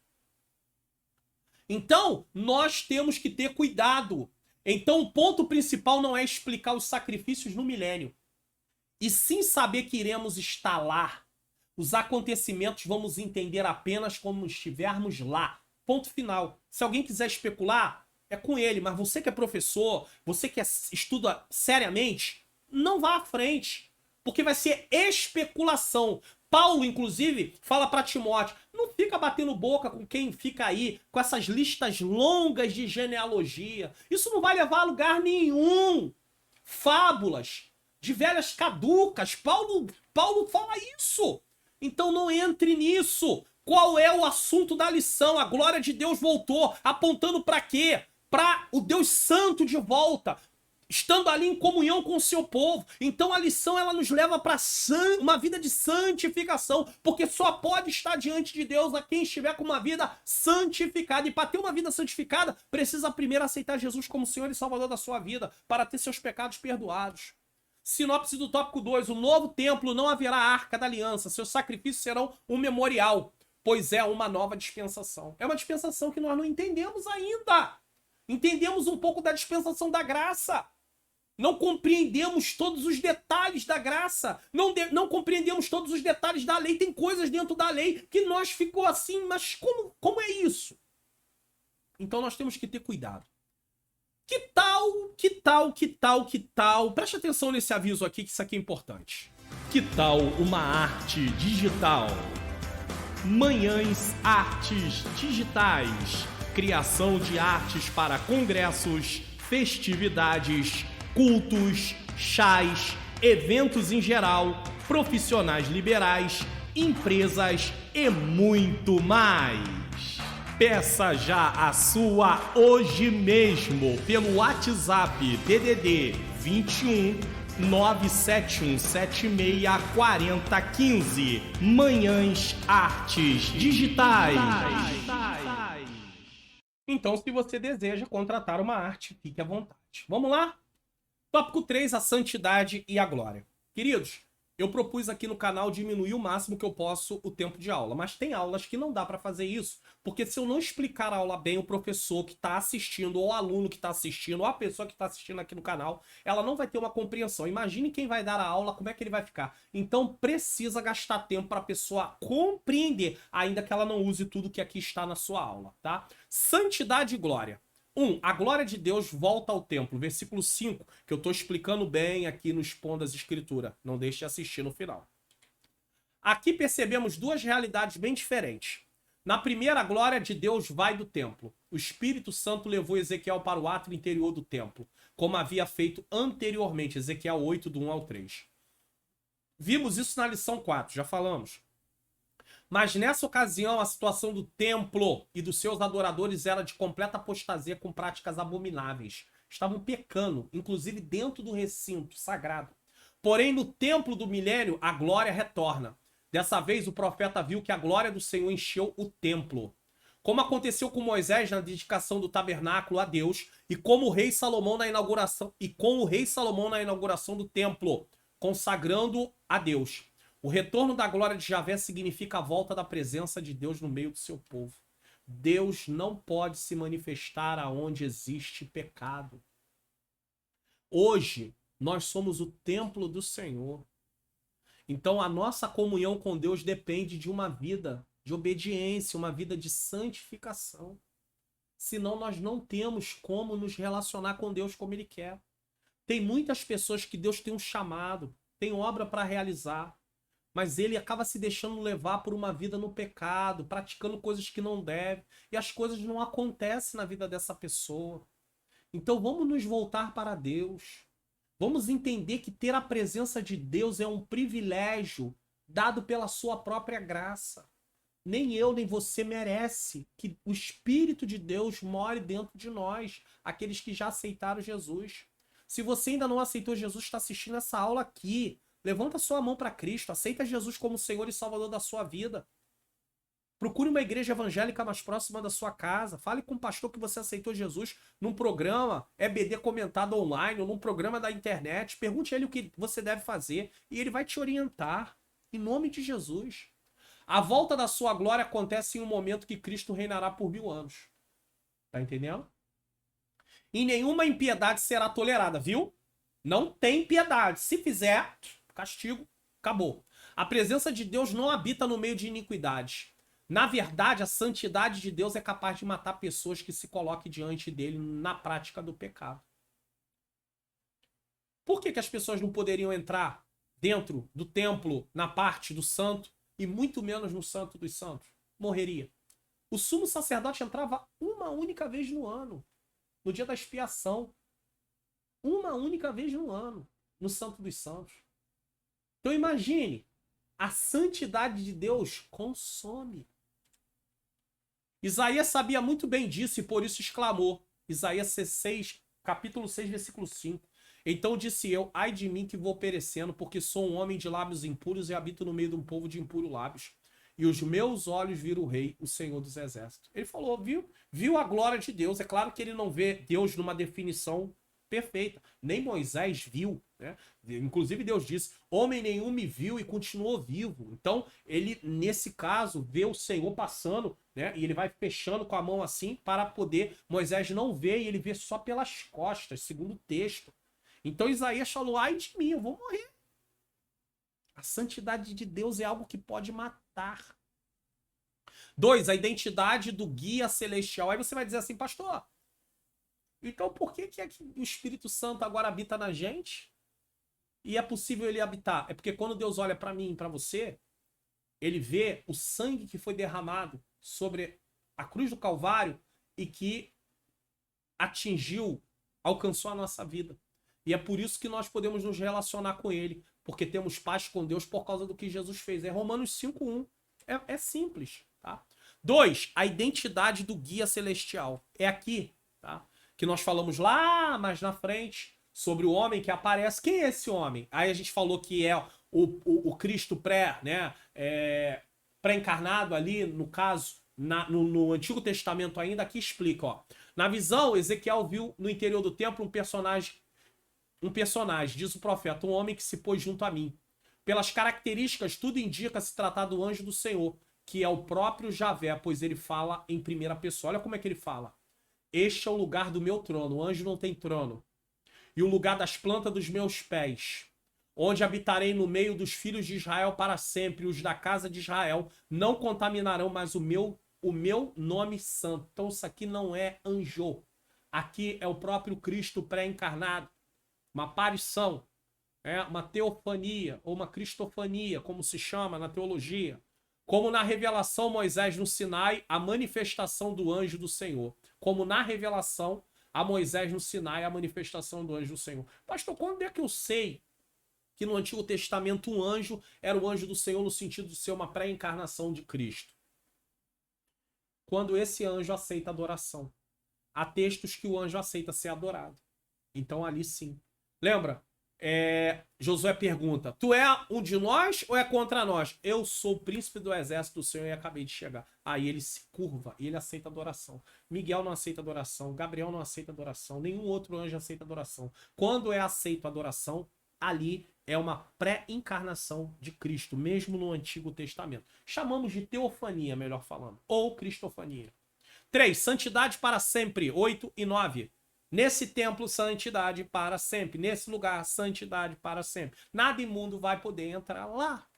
Então, nós temos que ter cuidado. Então, o ponto principal não é explicar os sacrifícios no milênio, e sim saber que iremos estar lá. Os acontecimentos vamos entender apenas quando estivermos lá. Ponto final. Se alguém quiser especular, é com ele. Mas você que é professor, você que estuda seriamente, não vá à frente. Porque vai ser especulação. Paulo, inclusive, fala para Timóteo, não fica batendo boca com quem fica aí, com essas listas longas de genealogia. Isso não vai levar a lugar nenhum. Fábulas de velhas caducas. Paulo fala isso. Então não entre nisso. Qual é o assunto da lição? A glória de Deus voltou. Apontando para quê? Para o Deus Santo de volta. Estando ali em comunhão com o seu povo. Então a lição ela nos leva para uma vida de santificação. Porque só pode estar diante de Deus a quem estiver com uma vida santificada. E para ter uma vida santificada, precisa primeiro aceitar Jesus como Senhor e Salvador da sua vida. Para ter seus pecados perdoados. Sinopse do tópico 2. O novo templo não haverá arca da aliança. Seus sacrifícios serão um memorial. Pois é uma nova dispensação. É uma dispensação que nós não entendemos ainda. Entendemos um pouco da dispensação da graça. Não compreendemos todos os detalhes da graça. Não compreendemos todos os detalhes da lei. Tem coisas dentro da lei que nós ficou assim, mas como é isso? Então nós temos que ter cuidado. Que tal? Preste atenção nesse aviso aqui, que isso aqui é importante. Que tal uma arte digital? Manhãs Artes Digitais. Criação de artes para congressos, festividades, cultos, chás, eventos em geral, profissionais liberais, empresas e muito mais. Peça já a sua hoje mesmo pelo WhatsApp DDD 21 971764015. Manhãs Artes Digitais. Então, se você deseja contratar uma arte, fique à vontade. Vamos lá? Tópico 3, a santidade e a glória. Queridos, eu propus aqui no canal diminuir o máximo que eu posso o tempo de aula, mas tem aulas que não dá para fazer isso, porque se eu não explicar a aula bem, o professor que está assistindo, ou o aluno que está assistindo, ou a pessoa que está assistindo aqui no canal, ela não vai ter uma compreensão. Imagine quem vai dar a aula, como é que ele vai ficar. Então precisa gastar tempo para a pessoa compreender, ainda que ela não use tudo que aqui está na sua aula, tá? Santidade e glória. 1. A glória de Deus volta ao templo. Versículo 5, que eu estou explicando bem aqui no Expondo das Escrituras. Não deixe de assistir no final. Aqui percebemos duas realidades bem diferentes. Na primeira, a glória de Deus vai do templo. O Espírito Santo levou Ezequiel para o átrio interior do templo, como havia feito anteriormente. Ezequiel 8, do 1 ao 3. Vimos isso na lição 4, já falamos. Mas nessa ocasião, a situação do templo e dos seus adoradores era de completa apostasia com práticas abomináveis. Estavam pecando, inclusive dentro do recinto sagrado. Porém, no templo do milênio, a glória retorna. Dessa vez, o profeta viu que a glória do Senhor encheu o templo. Como aconteceu com Moisés na dedicação do tabernáculo a Deus, e como o rei Salomão na inauguração, do templo, consagrando a Deus. O retorno da glória de Javé significa a volta da presença de Deus no meio do seu povo. Deus não pode se manifestar aonde existe pecado. Hoje, nós somos o templo do Senhor. Então, a nossa comunhão com Deus depende de uma vida de obediência, uma vida de santificação. Senão, nós não temos como nos relacionar com Deus como Ele quer. Tem muitas pessoas que Deus tem um chamado, tem obra para realizar, mas ele acaba se deixando levar por uma vida no pecado, praticando coisas que não deve, e as coisas não acontecem na vida dessa pessoa. Então vamos nos voltar para Deus. Vamos entender que ter a presença de Deus é um privilégio dado pela sua própria graça. Nem eu, nem você merece que o Espírito de Deus more dentro de nós, aqueles que já aceitaram Jesus. Se você ainda não aceitou Jesus, está assistindo essa aula aqui, levanta sua mão para Cristo, aceita Jesus como Senhor e Salvador da sua vida. Procure uma igreja evangélica mais próxima da sua casa. Fale com o pastor que você aceitou Jesus num programa EBD comentado online ou num programa da internet. Pergunte a ele o que você deve fazer e ele vai te orientar. Em nome de Jesus. A volta da sua glória acontece em um momento que Cristo reinará por 1000 anos. Tá entendendo? E nenhuma impiedade será tolerada, viu? Não tem piedade. Se fizer, castigo, acabou. A presença de Deus não habita no meio de iniquidade. Na verdade, a santidade de Deus é capaz de matar pessoas que se coloquem diante dele na prática do pecado. Por que as pessoas não poderiam entrar dentro do templo, na parte do santo, e muito menos no santo dos santos? Morreria. O sumo sacerdote entrava uma única vez no ano, no dia da expiação. Uma única vez no ano, no santo dos santos. Então imagine, a santidade de Deus consome. Isaías sabia muito bem disso e por isso exclamou. Isaías 6, capítulo 6, versículo 5. Então disse eu, ai de mim que vou perecendo, porque sou um homem de lábios impuros e habito no meio de um povo de impuros lábios. E os meus olhos viram o rei, o Senhor dos exércitos. Ele falou, viu a glória de Deus. É claro que ele não vê Deus numa definição perfeita. Nem Moisés viu, né? Inclusive Deus disse, homem nenhum me viu e continuou vivo. Então, ele, nesse caso, vê o Senhor passando, né? E ele vai fechando com a mão assim para poder, Moisés não vê e ele vê só pelas costas, segundo o texto. Então Isaías falou, ai de mim, eu vou morrer. A santidade de Deus é algo que pode matar. 2, a identidade do guia celestial. Aí você vai dizer assim, pastor, então por que o Espírito Santo agora habita na gente? E é possível ele habitar? É porque quando Deus olha para mim e para você, ele vê o sangue que foi derramado sobre a cruz do Calvário e que alcançou a nossa vida. E é por isso que nós podemos nos relacionar com ele, porque temos paz com Deus por causa do que Jesus fez. É Romanos 5:1. É simples, tá? 2, a identidade do guia celestial. É aqui, tá? Que nós falamos lá mais na frente sobre o homem que aparece. Quem é esse homem? Aí a gente falou que é o Cristo pré-encarnado ali, no caso, no Antigo Testamento ainda. Aqui explica, ó. Na visão, Ezequiel viu no interior do templo um personagem, diz o profeta, um homem que se pôs junto a mim. Pelas características, tudo indica se tratar do anjo do Senhor, que é o próprio Javé, pois ele fala em primeira pessoa. Olha como é que ele fala. Este é o lugar do meu trono. O anjo não tem trono. E o lugar das plantas dos meus pés, onde habitarei no meio dos filhos de Israel para sempre. Os da casa de Israel não contaminarão mais o meu nome santo. Então isso aqui não é anjo. Aqui é o próprio Cristo pré-encarnado. Uma aparição, uma teofania ou uma cristofania, como se chama na teologia. Como na revelação Moisés no Sinai, a manifestação do anjo do Senhor. Como na revelação a Moisés no Sinai, a manifestação do anjo do Senhor. Pastor, quando é que eu sei que no Antigo Testamento um anjo era o anjo do Senhor no sentido de ser uma pré-encarnação de Cristo? Quando esse anjo aceita adoração. Há textos que o anjo aceita ser adorado. Então ali sim. Lembra? Josué pergunta, tu é um de nós ou é contra nós? Eu sou o príncipe do exército do Senhor e acabei de chegar. Aí ele se curva e ele aceita adoração. Miguel não aceita adoração, Gabriel não aceita adoração, nenhum outro anjo aceita adoração. Quando é aceito a adoração, ali é uma pré-encarnação de Cristo, mesmo no Antigo Testamento. Chamamos de teofania, melhor falando, ou cristofania. 3, santidade para sempre, 8 e 9. Nesse templo, santidade para sempre. Nesse lugar, santidade para sempre. Nada imundo vai poder entrar lá.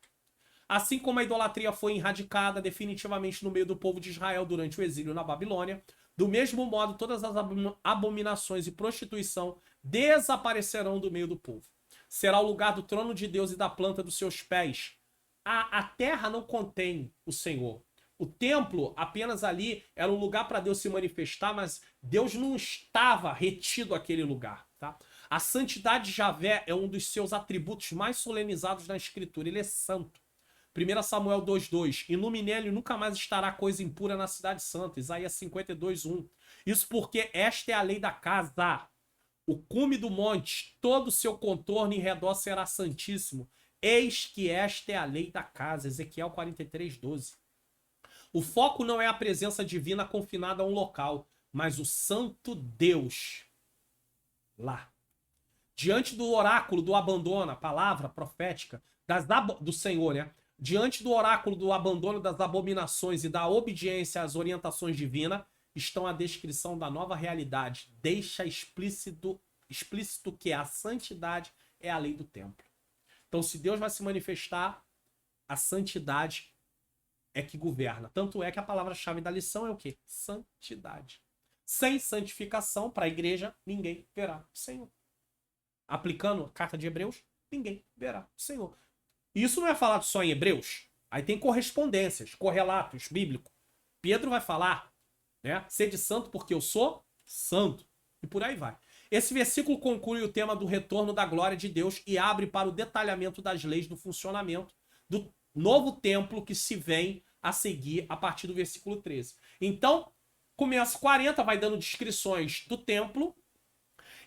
Assim como a idolatria foi erradicada definitivamente no meio do povo de Israel durante o exílio na Babilônia, do mesmo modo, todas as abominações e prostituição desaparecerão do meio do povo. Será o lugar do trono de Deus e da planta dos seus pés. A terra não contém o Senhor. O templo, apenas ali, era um lugar para Deus se manifestar, mas Deus não estava retido àquele lugar. Tá? A santidade de Javé é um dos seus atributos mais solenizados na Escritura. Ele é santo. 1 Samuel 2:2. E no milênio nunca mais estará coisa impura na cidade santa. Isaías 52:1. Isso porque esta é a lei da casa. O cume do monte, todo o seu contorno em redor será santíssimo. Eis que esta é a lei da casa. Ezequiel 43:12. O foco não é a presença divina confinada a um local, mas o santo Deus lá. Diante do oráculo do abandono, a palavra profética do Senhor, né? Diante do oráculo do abandono das abominações e da obediência às orientações divinas, estão a descrição da nova realidade. Deixa explícito que a santidade é a lei do templo. Então, se Deus vai se manifestar, a santidade é que governa. Tanto é que a palavra-chave da lição é o quê? Santidade. Sem santificação, para a igreja, ninguém verá o Senhor. Aplicando a carta de Hebreus, ninguém verá o Senhor. Isso não é falado só em Hebreus. Aí tem correspondências, correlatos bíblicos. Pedro vai falar, né? Sede santo porque eu sou santo. E por aí vai. Esse versículo conclui o tema do retorno da glória de Deus e abre para o detalhamento das leis do funcionamento do novo templo que se vem a seguir a partir do versículo 13. Então, começa 40, vai dando descrições do templo.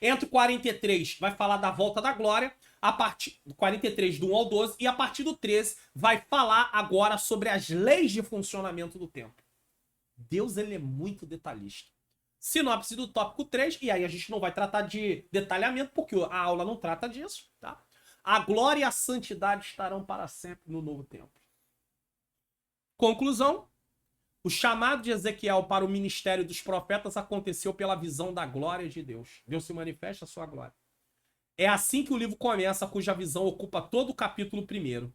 Entre 43 vai falar da volta da glória, a partir do 43 do 1 ao 12, e a partir do 13 vai falar agora sobre as leis de funcionamento do templo. Deus, ele é muito detalhista. Sinopse do tópico 3, e aí a gente não vai tratar de detalhamento, porque a aula não trata disso, tá? A glória e a santidade estarão para sempre no novo templo. Conclusão. O chamado de Ezequiel para o ministério dos profetas aconteceu pela visão da glória de Deus. Deus se manifesta a sua glória. É assim que o livro começa, cuja visão ocupa todo o capítulo 1.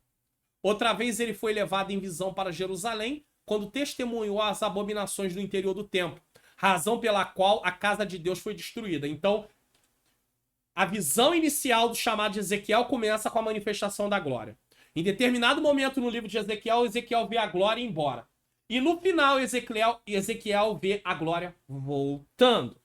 Outra vez ele foi levado em visão para Jerusalém, quando testemunhou as abominações do interior do templo, razão pela qual a casa de Deus foi destruída. Então, a visão inicial do chamado de Ezequiel começa com a manifestação da glória. Em determinado momento no livro de Ezequiel, Ezequiel vê a glória ir embora. E no final, Ezequiel vê a glória voltando.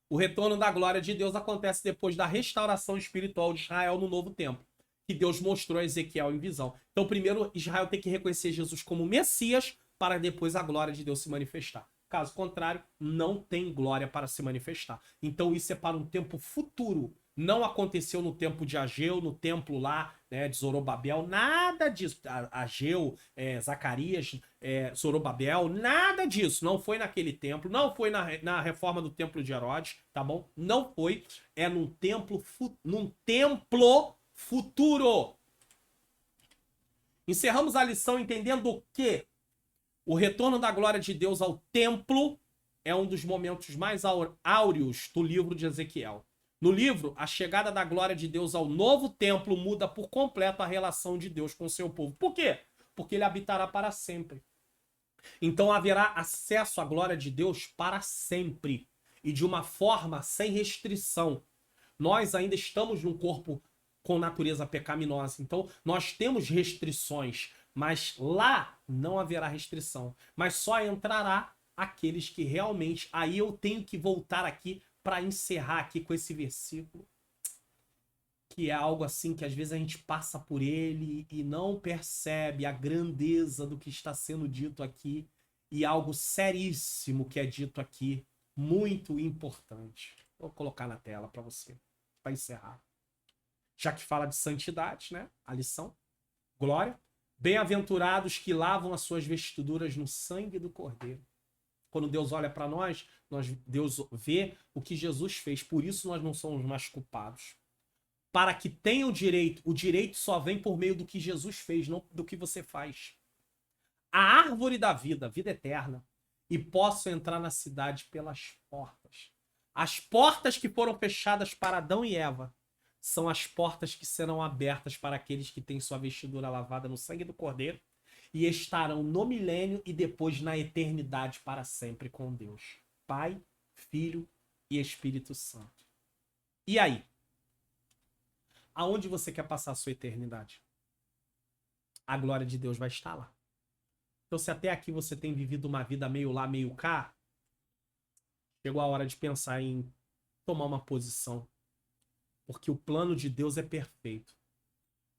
O retorno da glória de Deus acontece depois da restauração espiritual de Israel no novo templo, que Deus mostrou a Ezequiel em visão. Então, primeiro, Israel tem que reconhecer Jesus como Messias, para depois a glória de Deus se manifestar. Caso contrário, não tem glória para se manifestar. Então, isso é para um tempo futuro. Não aconteceu no tempo de Ageu, no templo lá, né, de Zorobabel, nada disso. Ageu, Zacarias, Zorobabel, nada disso. Não foi naquele templo, não foi na reforma do templo de Herodes, tá bom? Não foi. É num templo futuro. Encerramos a lição entendendo que o retorno da glória de Deus ao templo é um dos momentos mais áureos do livro de Ezequiel. No livro, a chegada da glória de Deus ao novo templo muda por completo a relação de Deus com o seu povo. Por quê? Porque ele habitará para sempre. Então haverá acesso à glória de Deus para sempre e de uma forma sem restrição. Nós ainda estamos num corpo com natureza pecaminosa, então nós temos restrições, mas lá não haverá restrição. Mas só entrará aqueles que realmente... Aí eu tenho que voltar aqui para encerrar aqui com esse versículo, que é algo assim que às vezes a gente passa por ele e não percebe a grandeza do que está sendo dito aqui, e algo seríssimo que é dito aqui, muito importante. Vou colocar na tela para você, para encerrar. Já que fala de santidade, né? A lição. Glória. Bem-aventurados que lavam as suas vestiduras no sangue do Cordeiro. Quando Deus olha para nós, Deus vê o que Jesus fez. Por isso nós não somos mais culpados. Para que tenham o direito só vem por meio do que Jesus fez, não do que você faz. A árvore da vida, vida eterna, e posso entrar na cidade pelas portas. As portas que foram fechadas para Adão e Eva são as portas que serão abertas para aqueles que têm sua vestidura lavada no sangue do Cordeiro e estarão no milênio e depois na eternidade para sempre com Deus. Pai, Filho e Espírito Santo. E aí? Aonde você quer passar a sua eternidade? A glória de Deus vai estar lá. Então, se até aqui você tem vivido uma vida meio lá, meio cá, chegou a hora de pensar em tomar uma posição. Porque o plano de Deus é perfeito.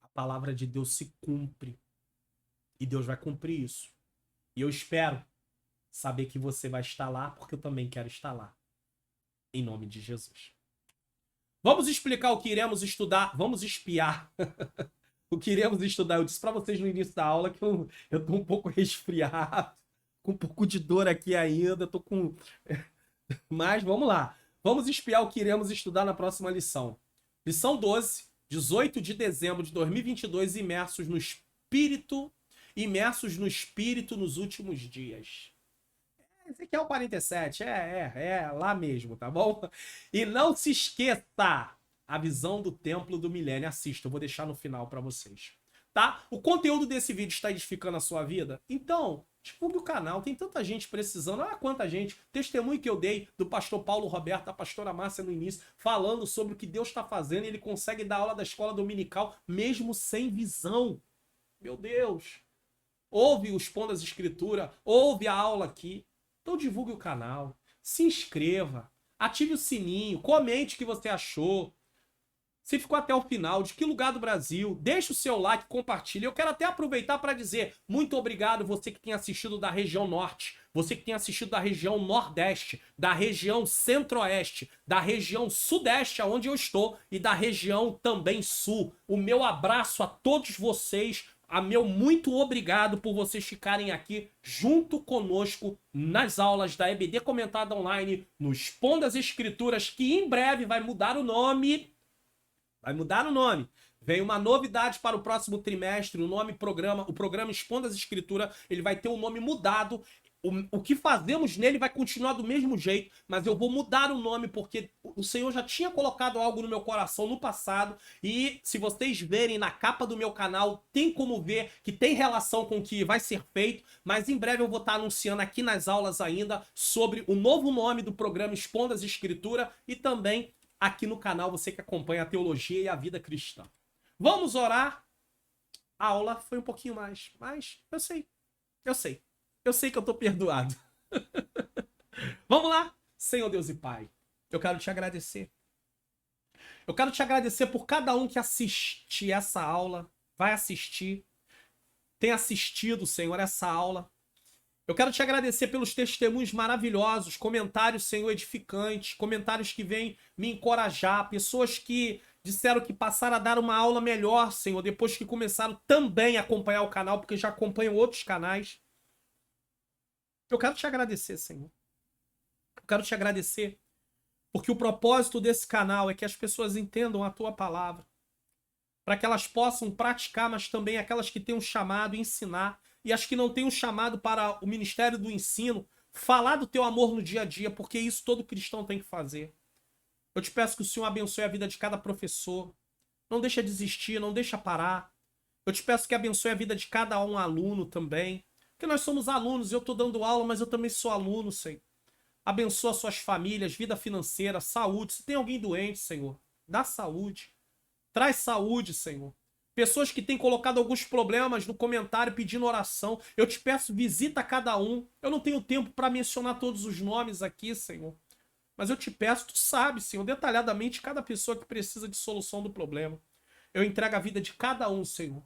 A palavra de Deus se cumpre. E Deus vai cumprir isso. E eu espero saber que você vai estar lá, porque eu também quero estar lá. Em nome de Jesus. Vamos explicar o que iremos estudar. Vamos espiar O que iremos estudar? Eu disse para vocês no início da aula que eu tô um pouco resfriado, com um pouco de dor aqui ainda, tô com... Mas vamos lá. Vamos espiar o que iremos estudar na próxima lição. Lição 12, 18 de dezembro de 2022, imersos no Espírito nos últimos dias. Esse aqui é o 47, lá mesmo, tá bom? E não se esqueça, a visão do templo do milênio. Assista, eu vou deixar no final para vocês, tá? O conteúdo desse vídeo está edificando a sua vida? Então, divulgue o canal, tem tanta gente precisando. Olha quanta gente. Testemunho que eu dei do pastor Paulo Roberto, da pastora Márcia no início, falando sobre o que Deus está fazendo, e ele consegue dar aula da escola dominical mesmo sem visão. Meu Deus! Ouve o Expondo as Escrituras, ouve a aula aqui. Então divulgue o canal, se inscreva, ative o sininho, comente o que você achou. Se ficou até o final, de que lugar do Brasil, deixa o seu like, compartilha. Eu quero até aproveitar para dizer muito obrigado você que tem assistido da região norte, você que tem assistido da região nordeste, da região centro-oeste, da região sudeste, onde eu estou, e da região também sul. O meu abraço a todos vocês. Meu muito obrigado por vocês ficarem aqui junto conosco nas aulas da EBD Comentada Online, no Expondo as Escrituras, que em breve vai mudar o nome. Vai mudar o nome. Vem uma novidade para o próximo trimestre, o programa Expondo as Escrituras, ele vai ter o nome mudado. O que fazemos nele vai continuar do mesmo jeito, mas eu vou mudar o nome porque o Senhor já tinha colocado algo no meu coração no passado, e se vocês verem na capa do meu canal, tem como ver que tem relação com o que vai ser feito, mas em breve eu vou estar anunciando aqui nas aulas ainda sobre o novo nome do programa Expondo as Escrituras, e também aqui no canal você que acompanha a teologia e a vida cristã. Vamos orar? A aula foi um pouquinho mais, mas eu sei. Eu sei que eu tô perdoado. Vamos lá? Senhor Deus e Pai, eu quero te agradecer. Eu quero te agradecer por cada um que assiste essa aula, vai assistir, tem assistido, Senhor, essa aula. Eu quero te agradecer pelos testemunhos maravilhosos, comentários, Senhor, edificantes, comentários que vêm me encorajar, pessoas que disseram que passaram a dar uma aula melhor, Senhor, depois que começaram também a acompanhar o canal, porque já acompanham outros canais. Eu quero te agradecer, Senhor. Eu quero te agradecer porque o propósito desse canal é que as pessoas entendam a tua palavra, para que elas possam praticar, mas também aquelas que têm um chamado, ensinar, e as que não têm um chamado para o ministério do ensino, falar do teu amor no dia a dia, porque isso todo cristão tem que fazer. Eu te peço que o Senhor abençoe a vida de cada professor, não deixa desistir, não deixa parar. Eu te peço que abençoe a vida de cada um aluno também, porque nós somos alunos, eu estou dando aula, mas eu também sou aluno, Senhor. Abençoa suas famílias, vida financeira, saúde. Se tem alguém doente, Senhor, dá saúde. Traz saúde, Senhor. Pessoas que têm colocado alguns problemas no comentário pedindo oração, eu te peço, visita cada um. Eu não tenho tempo para mencionar todos os nomes aqui, Senhor. Mas eu te peço, tu sabe, Senhor, detalhadamente cada pessoa que precisa de solução do problema. Eu entrego a vida de cada um, Senhor.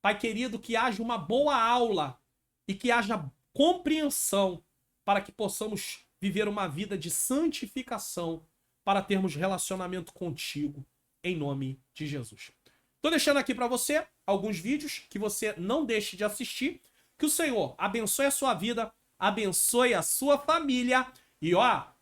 Pai querido, que haja uma boa aula e que haja compreensão para que possamos viver uma vida de santificação para termos relacionamento contigo, em nome de Jesus. Estou deixando aqui para você alguns vídeos que você não deixe de assistir. Que o Senhor abençoe a sua vida, abençoe a sua família. E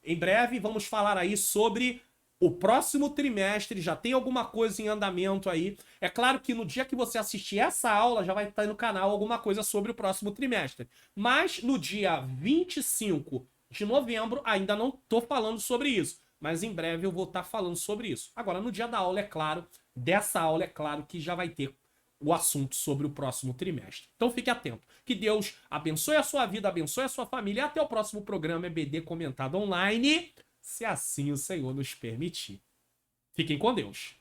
em breve vamos falar aí sobre o próximo trimestre, já tem alguma coisa em andamento aí. É claro que no dia que você assistir essa aula, já vai estar no canal alguma coisa sobre o próximo trimestre. Mas no dia 25 de novembro, ainda não estou falando sobre isso. Mas em breve eu vou estar falando sobre isso. Agora, no dia da aula, é claro, dessa aula, é claro que já vai ter o assunto sobre o próximo trimestre. Então fique atento. Que Deus abençoe a sua vida, abençoe a sua família. E até o próximo programa EBD Comentado Online, se assim o Senhor nos permitir. Fiquem com Deus.